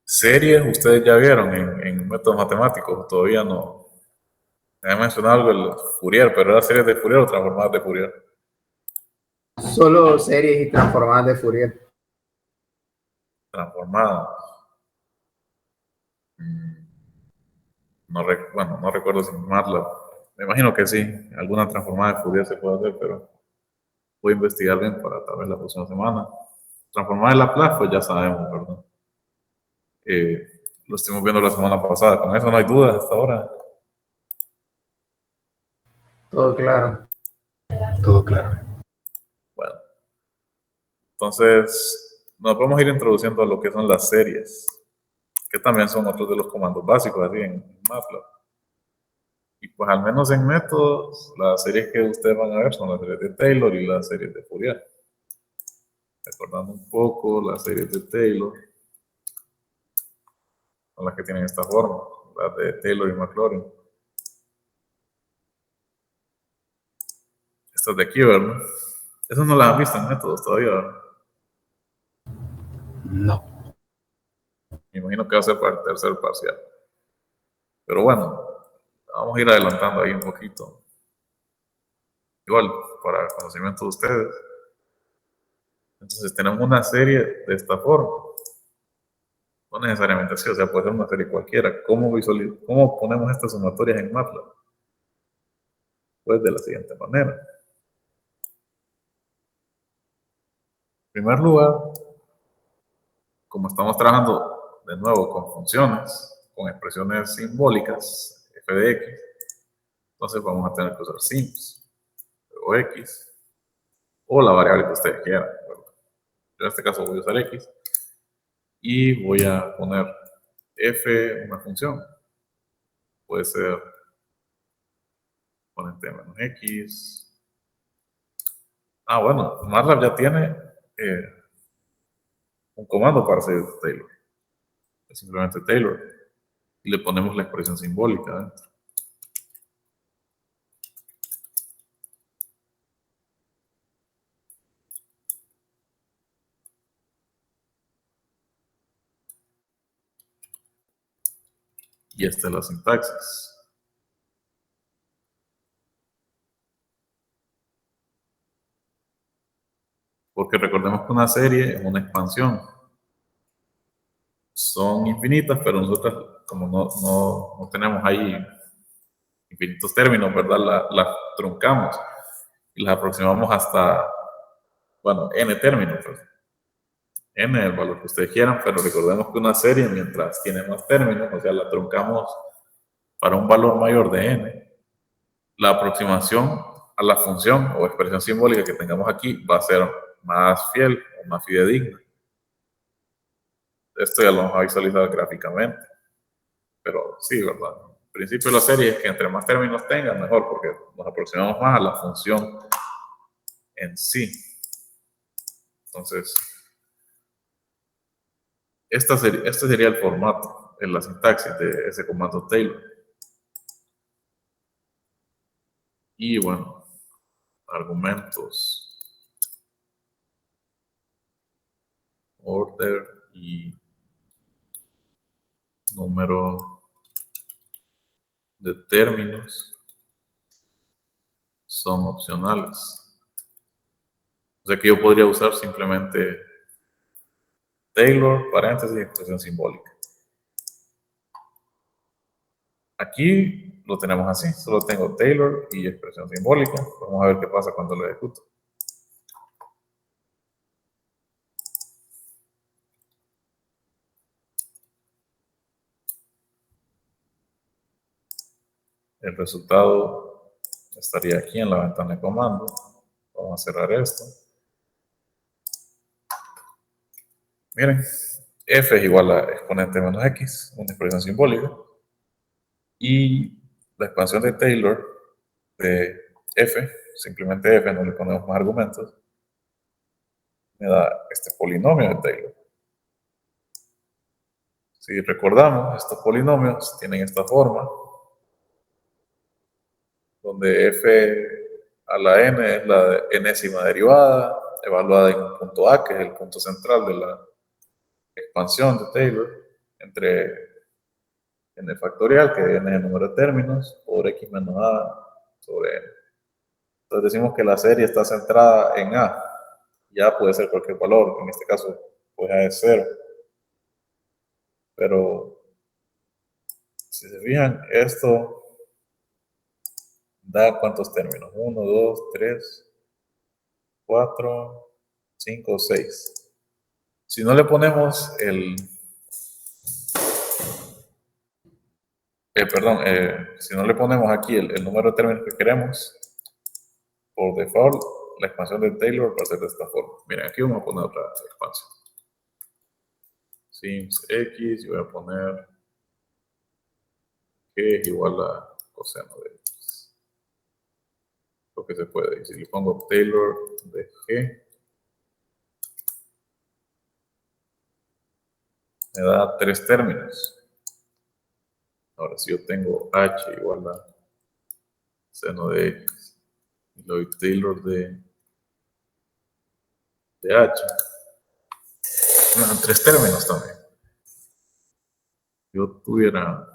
Series, ustedes ya vieron en métodos matemáticos, todavía no. Me había mencionado algo del Fourier, pero ¿era series de Fourier o transformadas de Fourier? Solo series y transformadas de Fourier. Transformadas. No, bueno, no recuerdo si MATLAB. Me imagino que sí, alguna transformada de Fourier se puede hacer, pero voy a investigar bien para tal vez la próxima semana. Transformada de Laplace, pues ya sabemos, ¿verdad? Lo estuvimos viendo la semana pasada, con eso no hay dudas hasta ahora. Todo claro. Todo claro. Bueno, entonces nos podemos ir introduciendo a lo que son las series, que también son otros de los comandos básicos así en MATLAB. Y pues al menos en métodos, las series que ustedes van a ver son las series de Taylor y las series de Fourier. Recordando un poco, las series de Taylor son las que tienen esta forma, las de Taylor y Maclaurin. Estas de aquí, ¿verdad? Esas no las han visto en métodos todavía, ¿verdad? No. Me imagino que va a ser para el tercer parcial. Pero bueno, vamos a ir adelantando ahí un poquito. Igual, para conocimiento de ustedes. Entonces tenemos una serie de esta forma. No necesariamente así, o sea, puede ser una serie cualquiera. ¿Cómo ponemos estas sumatorias en MATLAB? Pues de la siguiente manera. En primer lugar, como estamos trabajando de nuevo con funciones, con expresiones simbólicas, f de x, entonces vamos a tener que usar sims, o x, o la variable que ustedes quieran. Yo en este caso voy a usar x, y voy a poner f, una función. Puede ser exponente menos x. Ah, bueno, MATLAB ya tiene un comando para hacer Taylor. Es simplemente Taylor. Y le ponemos la expresión simbólica dentro. Y esta es la sintaxis. Porque recordemos que una serie es una expansión. Son infinitas, pero nosotros, como no tenemos ahí infinitos términos, ¿verdad? Las truncamos y las aproximamos hasta, bueno, n términos. Pues. N es el valor que ustedes quieran, pero recordemos que una serie, mientras tiene más términos, o sea, la truncamos para un valor mayor de n, la aproximación a la función o expresión simbólica que tengamos aquí va a ser más fiel o más fidedigna. Esto ya lo vamos a visualizar gráficamente. Pero sí, ¿verdad? El principio de la serie es que entre más términos tengan, mejor, porque nos aproximamos más a la función en sí. Entonces, este sería el formato, en la sintaxis de ese comando Taylor. Y bueno, argumentos, order y número de términos son opcionales. O sea que yo podría usar simplemente Taylor, paréntesis, expresión simbólica. Aquí lo tenemos así, solo tengo Taylor y expresión simbólica. Vamos a ver qué pasa cuando lo ejecuto. El resultado estaría aquí en la ventana de comando. Vamos a cerrar esto. Miren, f es igual a exponente menos x, una expresión simbólica. Y la expansión de Taylor de f, simplemente f, no le ponemos más argumentos, me da este polinomio de Taylor. Si recordamos, estos polinomios tienen esta forma, donde f a la n es la enésima derivada, evaluada en un punto A, que es el punto central de la expansión de Taylor, entre n factorial, que n es el número de términos, por x menos a sobre n. Entonces decimos que la serie está centrada en A. Ya puede ser cualquier valor, en este caso, pues A es 0. Pero, si se fijan, esto da ¿cuántos términos? 1, 2, 3, 4, 5, 6. Si no le ponemos si no le ponemos aquí el número de términos que queremos, por default, la expansión de Taylor va a ser de esta forma. Miren, aquí vamos a poner otra expansión. Sims x, y voy a poner g es igual a coseno de x. Lo que se puede. Y si le pongo Taylor de g, me da 3 términos. Ahora, si yo tengo h igual a seno de x, y le doy Taylor de h, me dan 3 términos también. Yo tuviera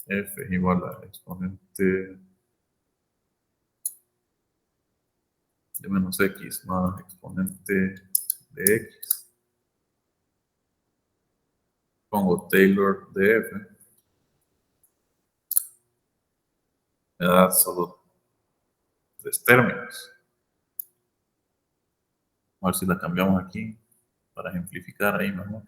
f es igual a exponente de menos x más exponente de x. Pongo Taylor de f. Me da solo 3 términos. A ver si la cambiamos aquí para ejemplificar ahí mejor.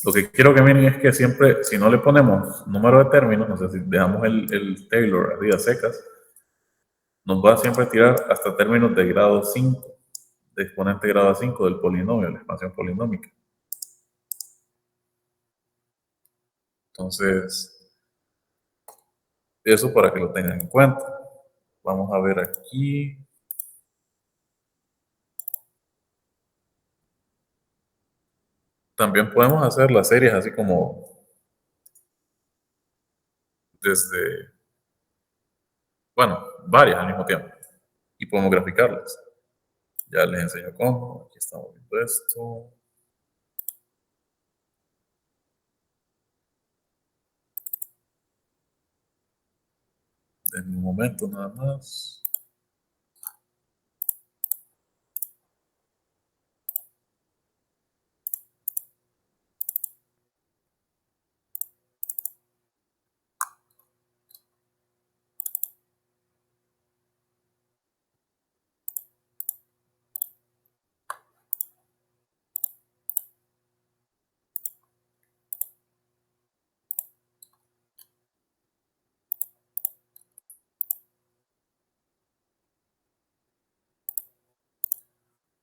Lo que quiero que miren es que siempre, si no le ponemos número de términos, no sé si dejamos el Taylor arriba secas, nos va a siempre tirar hasta términos de grado 5, de exponente de grado 5 del polinomio, la expansión polinómica. Entonces, eso para que lo tengan en cuenta. Vamos a ver aquí. También podemos hacer las series así como desde, bueno, varias al mismo tiempo. Y podemos graficarlas. Ya les enseño cómo. Aquí estamos viendo esto. Denme un momento nada más.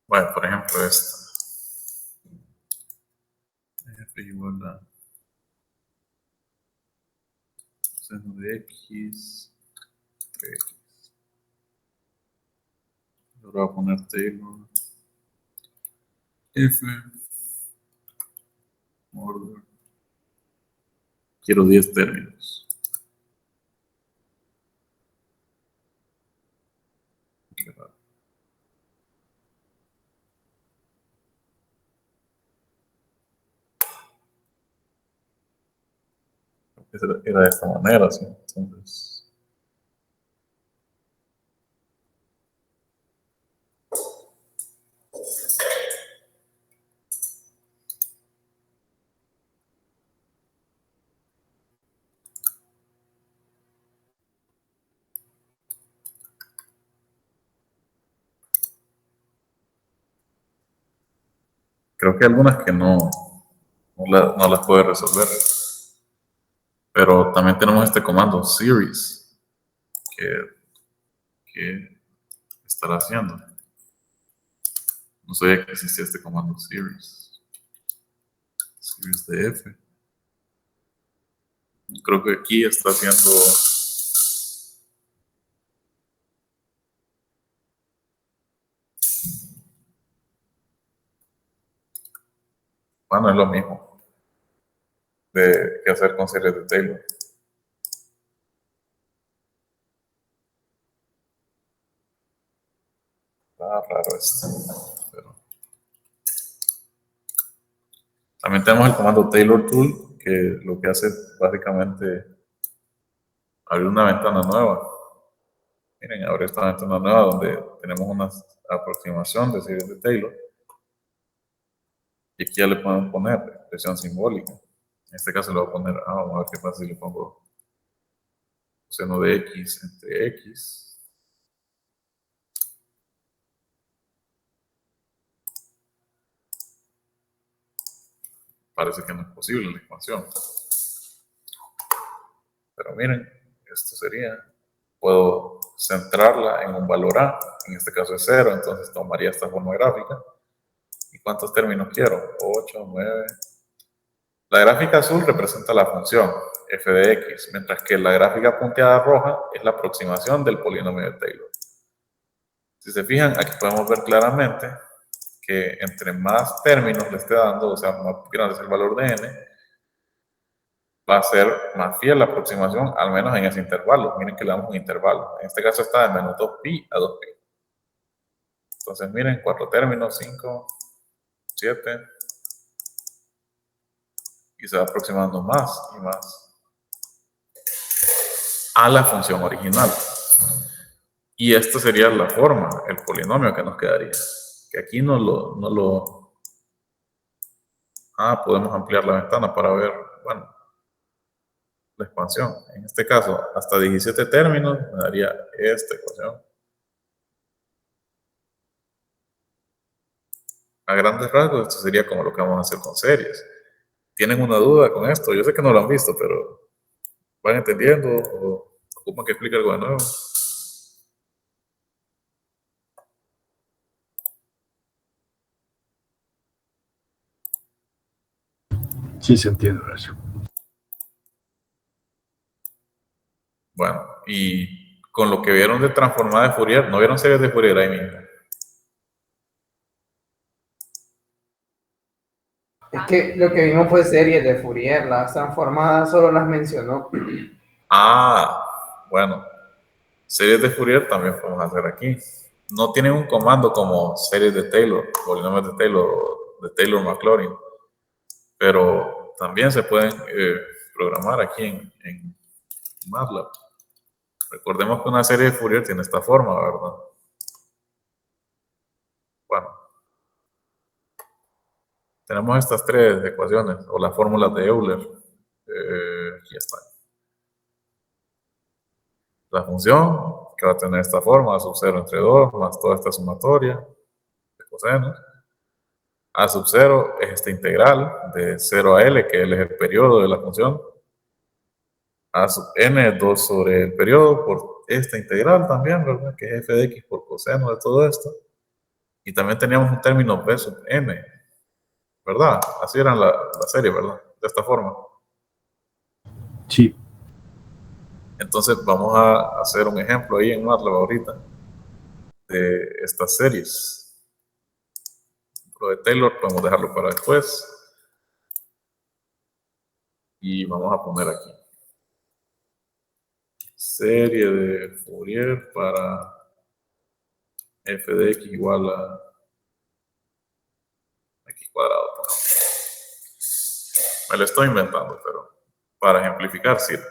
Bueno, por ejemplo esta. F igual a seno de x, 3x. Ahora voy a poner Taylor F, order. Quiero 10 términos. Qué raro. Era de esta manera, ¿sí? Entonces, creo que hay algunas que no las puede resolver. Pero también tenemos este comando series, que ¿qué estará haciendo? No sabía que existía este comando series de F. Creo que aquí está haciendo bueno, es lo mismo que hacer con series de Taylor. Está raro esto, pero también tenemos el comando Taylor Tool, que lo que hace básicamente abrir una ventana nueva. Miren, abre esta ventana nueva donde tenemos una aproximación de series de Taylor. Y aquí ya le podemos poner expresión simbólica. En este caso le voy a poner, vamos a ver qué pasa si le pongo seno de X entre X. Parece que no es posible la expansión. Pero miren, esto sería, puedo centrarla en un valor A, en este caso es 0, entonces tomaría esta forma gráfica. ¿Y cuántos términos quiero? 8, 9. La gráfica azul representa la función f de x, mientras que la gráfica punteada roja es la aproximación del polinomio de Taylor. Si se fijan, aquí podemos ver claramente que entre más términos le esté dando, o sea, más grande es el valor de n, va a ser más fiel la aproximación, al menos en ese intervalo. Miren que le damos un intervalo. En este caso está de menos 2pi a 2pi. Entonces miren, 4 términos, 5, 7, y se va aproximando más y más a la función original. Y esta sería la forma, el polinomio que nos quedaría. Que aquí no lo... podemos ampliar la ventana para ver, bueno, la expansión. En este caso, hasta 17 términos me daría esta ecuación. A grandes rasgos, esto sería como lo que vamos a hacer con series. ¿Tienen una duda con esto? Yo sé que no lo han visto, pero ¿van entendiendo o ocupan que explique algo de nuevo? Sí, se entiende, Horacio. Bueno, y con lo que vieron de transformada de Fourier, ¿no vieron series de Fourier ahí mismo? Es que lo que vimos fue series de Fourier, las transformadas solo las mencionó. Bueno, series de Fourier también podemos hacer aquí. No tienen un comando como series de Taylor, polinomios de Taylor, de Taylor-Maclaurin, pero también se pueden programar aquí en MATLAB. Recordemos que una serie de Fourier tiene esta forma, ¿verdad? Bueno, tenemos estas tres ecuaciones, o las fórmulas de Euler. Aquí están. La función, que va a tener esta forma, a sub 0 entre 2, más toda esta sumatoria de cosenos. A sub 0 es esta integral de 0 a L, que L es el periodo de la función. A sub n es 2 sobre el periodo por esta integral también, ¿verdad? Que es f de x por coseno de todo esto. Y también teníamos un término b sub n, ¿verdad? Así era la serie, ¿verdad? De esta forma. Sí. Entonces vamos a hacer un ejemplo ahí en MATLAB ahorita de estas series. Lo de Taylor podemos dejarlo para después. Y vamos a poner aquí. Serie de Fourier para f de x igual a x cuadrado. Me lo estoy inventando, pero para ejemplificar sirve.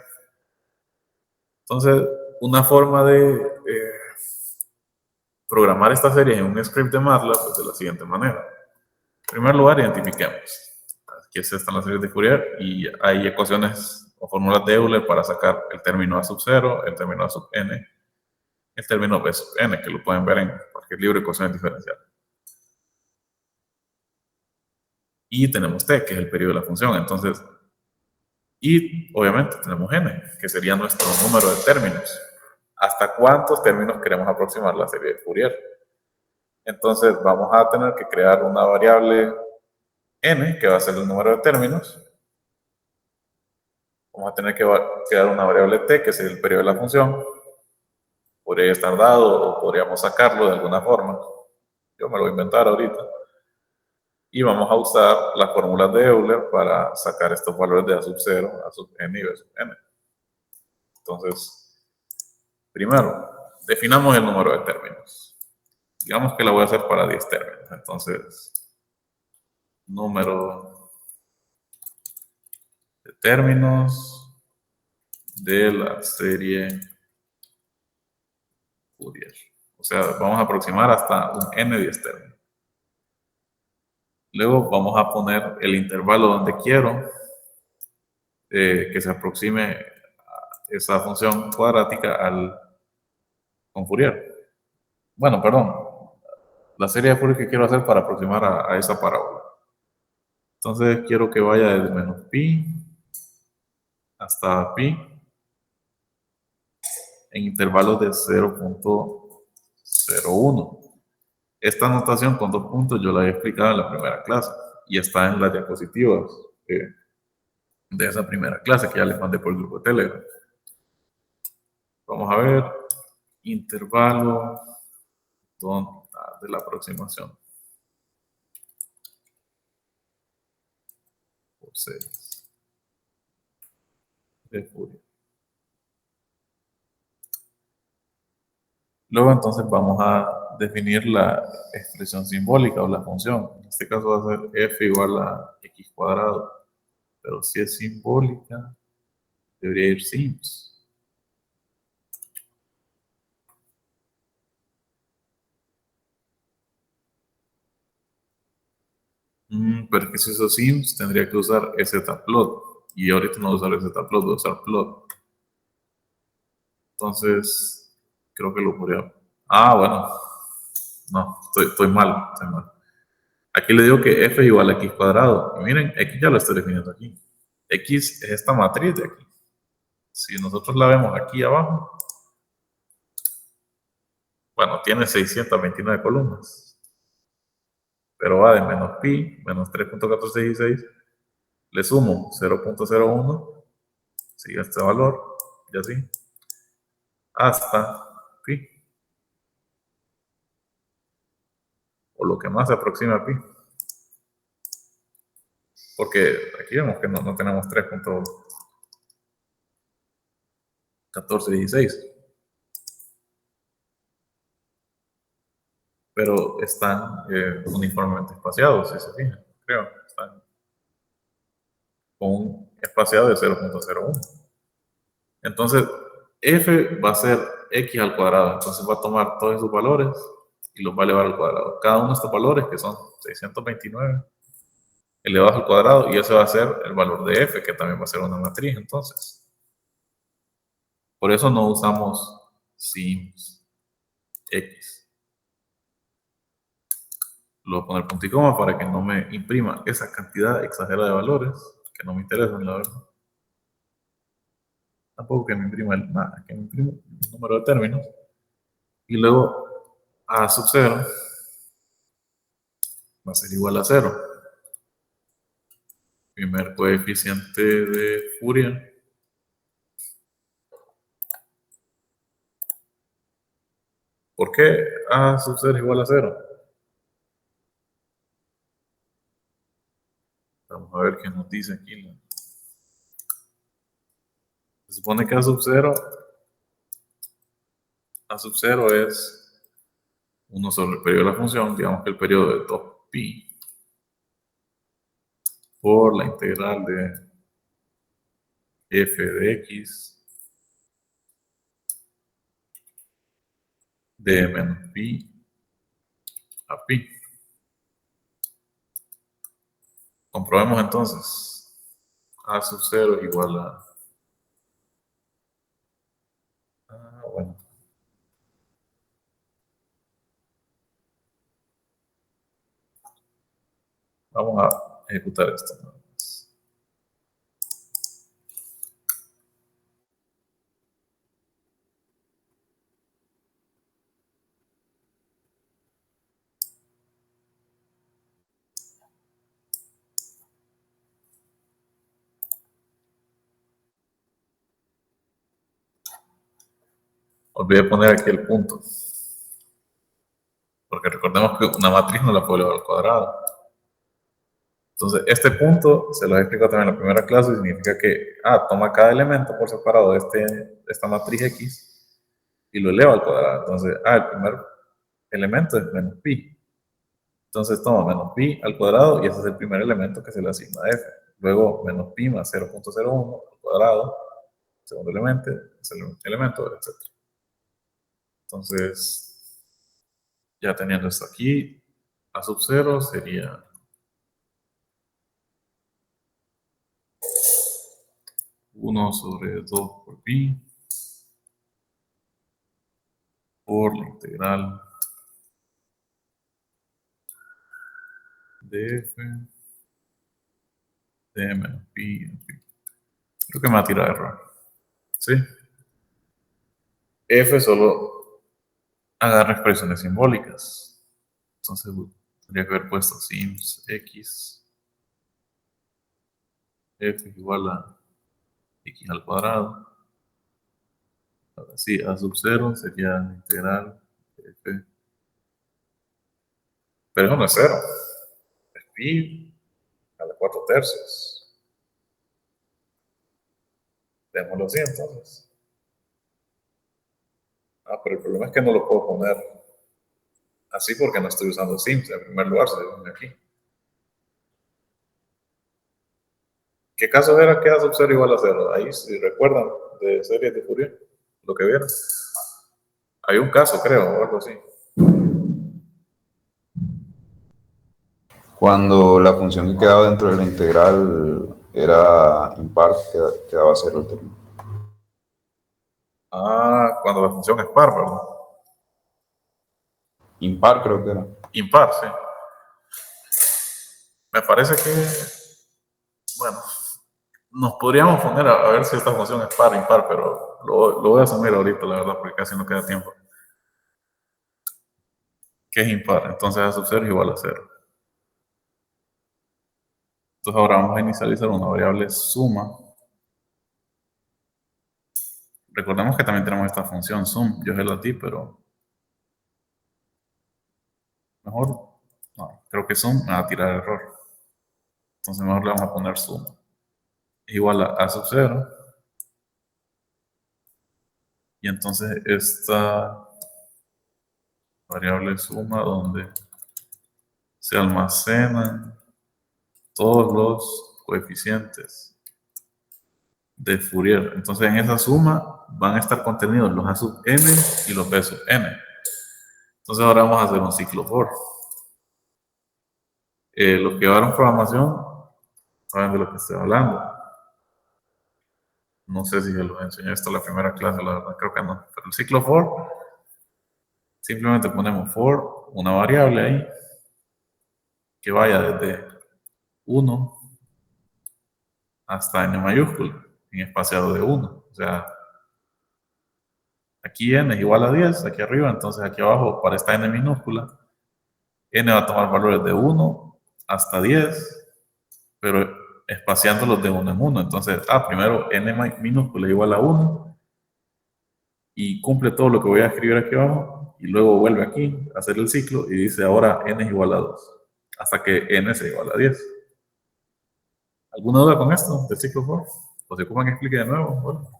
Entonces, una forma de programar esta serie en un script de MATLAB es de la siguiente manera. En primer lugar, identifiquemos. Aquí están las series de Fourier y hay ecuaciones o fórmulas de Euler para sacar el término a sub 0, el término a sub n, el término b sub n, que lo pueden ver en cualquier libro de ecuaciones diferenciales. Y tenemos t, que es el periodo de la función. Entonces, y obviamente tenemos n, que sería nuestro número de términos. hasta cuántos términos queremos aproximar la serie de Fourier. Entonces vamos a tener que crear una variable n, que va a ser el número de términos. Vamos a tener que crear una variable t, que es el periodo de la función. Podría estar dado o podríamos sacarlo de alguna forma. Yo me lo voy a inventar ahorita. Y vamos a usar las fórmulas de Euler para sacar estos valores de a sub 0, a sub n y b sub n. Entonces, primero, definamos el número de términos. Digamos que la voy a hacer para 10 términos. Entonces, número de términos de la serie Fourier. O sea, vamos a aproximar hasta un n 10 términos. Luego vamos a poner el intervalo donde quiero que se aproxime esa función cuadrática con Fourier. Bueno, perdón. La serie de Fourier que quiero hacer para aproximar a esa parábola. Entonces quiero que vaya desde menos pi hasta pi en intervalos de 0.01. Esta notación con 2 puntos yo la he explicado en la primera clase y está en las diapositivas de esa primera clase que ya les mandé por el grupo de Telegram. Vamos a ver, intervalo de la aproximación. Por 6 de Fourier. Luego entonces vamos a definir la expresión simbólica o la función. En este caso va a ser f igual a x cuadrado. Pero si es simbólica, debería ir sims. Pero es que si uso sims, tendría que usar zplot. Y ahorita no voy a usar zplot, voy a usar plot. Entonces, creo que lo podría... Ah, bueno. No, estoy mal, estoy mal. Aquí le digo que f igual a x cuadrado. Y miren, x ya lo estoy definiendo aquí. X es esta matriz de aquí. Si nosotros la vemos aquí abajo, bueno, tiene 629 columnas. Pero va de menos pi, menos 3.1416, le sumo 0.01, sigue este valor, y así, hasta pi. O lo que más se aproxima a pi. Porque aquí vemos que no tenemos 3.1416. Pero están uniformemente espaciados, si se fijan, creo. Están con un espaciado de 0.01. Entonces, f va a ser x al cuadrado. Entonces va a tomar todos esos valores y los va a elevar al cuadrado. Cada uno de estos valores, que son 629, elevados al cuadrado, y ese va a ser el valor de f, que también va a ser una matriz, entonces. Por eso no usamos sims x. Lo voy a poner punto y coma para que no me imprima esa cantidad exagerada de valores, que no me interesan, la verdad. Tampoco que me imprima nada, que me imprima el número de términos. Y luego a sub 0 va a ser igual a 0. Primer coeficiente de Fourier. ¿Por qué a sub 0 es igual a 0? Vamos a ver qué nos dice aquí. Se supone que a sub 0 es 1 sobre el periodo de la función. Digamos que el periodo de 2pi por la integral de f de x de menos pi a pi. Comprobemos entonces. A sub 0 es igual a... bueno. Vamos a ejecutar esto. Olvidé poner aquí el punto. Porque recordemos que una matriz no la puedo elevar al cuadrado. Entonces, este punto, se lo he explicado también en la primera clase, significa que, toma cada elemento por separado de esta matriz X y lo eleva al cuadrado. Entonces, el primer elemento es menos pi. Entonces, toma menos pi al cuadrado y ese es el primer elemento que se le asigna a f. Luego, menos pi más 0.01 al cuadrado, segundo elemento, etc. Entonces, ya teniendo esto aquí, a sub 0 sería 1 sobre 2 por pi por la integral de f de menos pi en pi. Creo que me va a tirar error. ¿Sí? F solo agarra expresiones simbólicas. Entonces tendría que haber puesto sims x f igual a x al cuadrado. Ahora sí, a sub 0 sería la integral de f. Pero eso no es 0. Es pi a la 4/3. Démoslo así entonces. Pero el problema es que no lo puedo poner así porque no estoy usando sims. En primer lugar, se pone aquí. ¿Qué caso era que a sub 0 igual a 0? Ahí, si recuerdan, de series de Fourier, lo que vieron. Hay un caso, creo, o algo así. Cuando la función que quedaba dentro de la integral era impar, quedaba 0 el término. Cuando la función es par, ¿verdad? Impar creo que era. Impar, sí. Me parece que, bueno, nos podríamos poner a ver si esta función es par o impar, pero lo voy a asumir ahorita, la verdad, porque casi no queda tiempo. ¿Qué es impar? Entonces a sub 0 es igual a 0. Entonces ahora vamos a inicializar una variable suma. Recordemos que también tenemos esta función sum. Yo se la di, pero mejor, no, creo que sum me va a tirar error. Entonces mejor le vamos a poner suma. Es igual a sub 0. Y entonces esta variable suma donde se almacenan todos los coeficientes de Fourier. Entonces en esa suma van a estar contenidos los a sub n y los b sub n. Entonces ahora vamos a hacer un ciclo for. Los que llevaron programación saben de lo que estoy hablando. No sé si se los enseñé esto en la primera clase, la verdad creo que no. Pero el ciclo for, simplemente ponemos for, una variable ahí, que vaya desde 1 hasta n mayúscula, en espaciado de 1. O sea, aquí n es igual a 10, aquí arriba, entonces aquí abajo, para esta n minúscula, n va a tomar valores de 1 hasta 10, pero espaciándolos de 1 en 1. Entonces, primero n minúscula igual a 1, y cumple todo lo que voy a escribir aquí abajo, y luego vuelve aquí a hacer el ciclo, y dice ahora n es igual a 2, hasta que n sea igual a 10. ¿Alguna duda con esto del ciclo for? ¿O se ocupan que explique de nuevo? Bueno.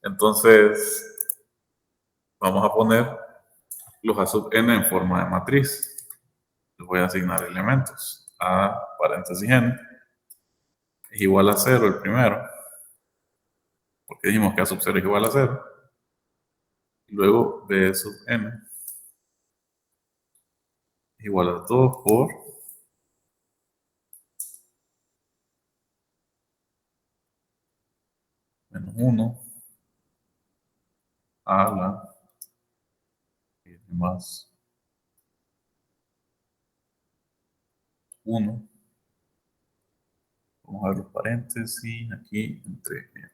Entonces, vamos a poner los a sub n en forma de matriz. Les voy a asignar elementos. A paréntesis n es igual a 0 el primero, porque dijimos que a sub 0 es igual a 0. Y luego b sub n es igual a 2 por menos 1 a la más 1. Vamos a ver los paréntesis aquí entre n.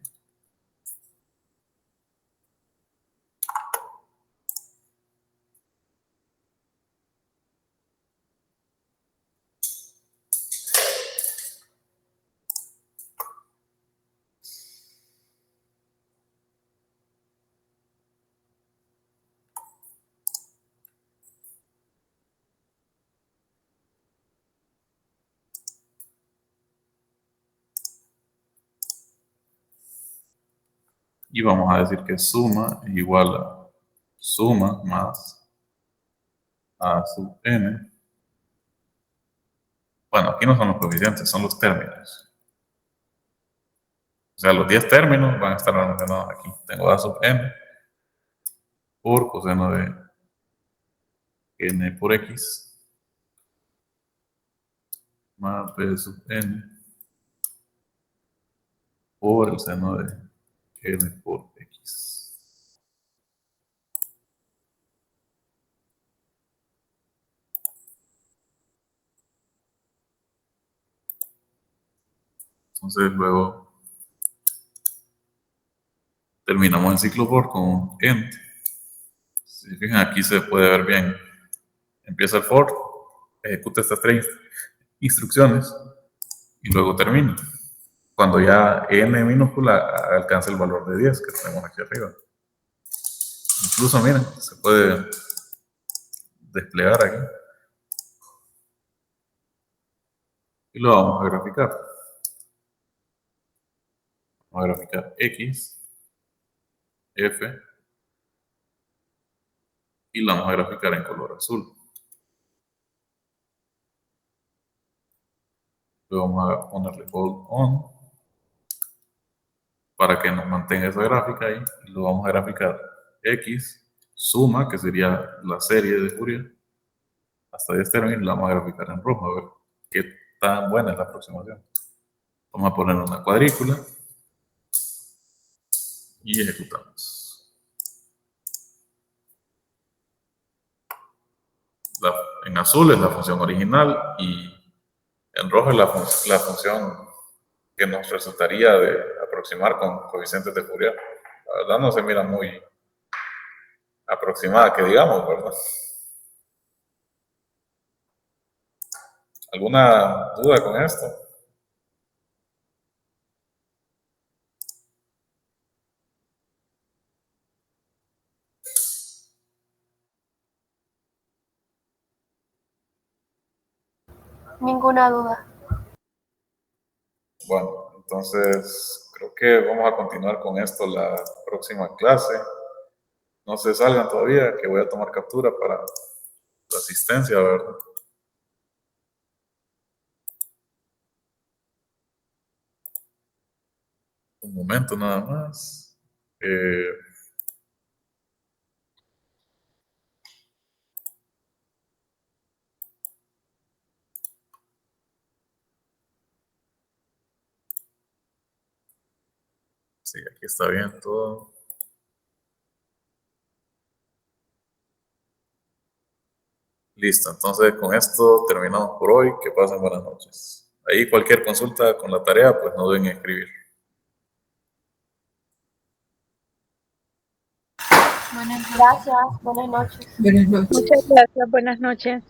Y vamos a decir que suma es igual a suma más a sub n. Bueno, aquí no son los coeficientes, son los términos. O sea, los 10 términos van a estar almacenados aquí. Tengo a sub n por coseno de n por x más b sub n por el seno de n por x. Entonces luego terminamos el ciclo for con end. Si se fijan, aquí se puede ver bien. Empieza el for, ejecuta estas 3 instrucciones y luego termina. Cuando ya n minúscula alcanza el valor de 10 que tenemos aquí arriba. Incluso, miren, se puede desplegar aquí. Y lo vamos a graficar. Vamos a graficar x, f, y lo vamos a graficar en color azul. Luego vamos a ponerle bold on para que nos mantenga esa gráfica ahí. Y lo vamos a graficar x, suma, que sería la serie de Fourier, hasta 10 términos, y la vamos a graficar en rojo, a ver qué tan buena es la aproximación. Vamos a poner una cuadrícula y ejecutamos. En azul es la función original y en rojo es la función que nos resultaría de aproximar con coeficientes de Fourier. La verdad no se mira muy aproximada, que digamos, ¿verdad? ¿Alguna duda con esto? Ninguna duda. Bueno, entonces creo que vamos a continuar con esto la próxima clase. No se salgan todavía, que voy a tomar captura para la asistencia, ¿verdad? Un momento nada más. Sí, aquí está bien todo. Listo, entonces con esto terminamos por hoy. Que pasen buenas noches. Ahí cualquier consulta con la tarea, pues no duden en escribir. Gracias. Buenas noches. Buenas noches. Muchas gracias, buenas noches.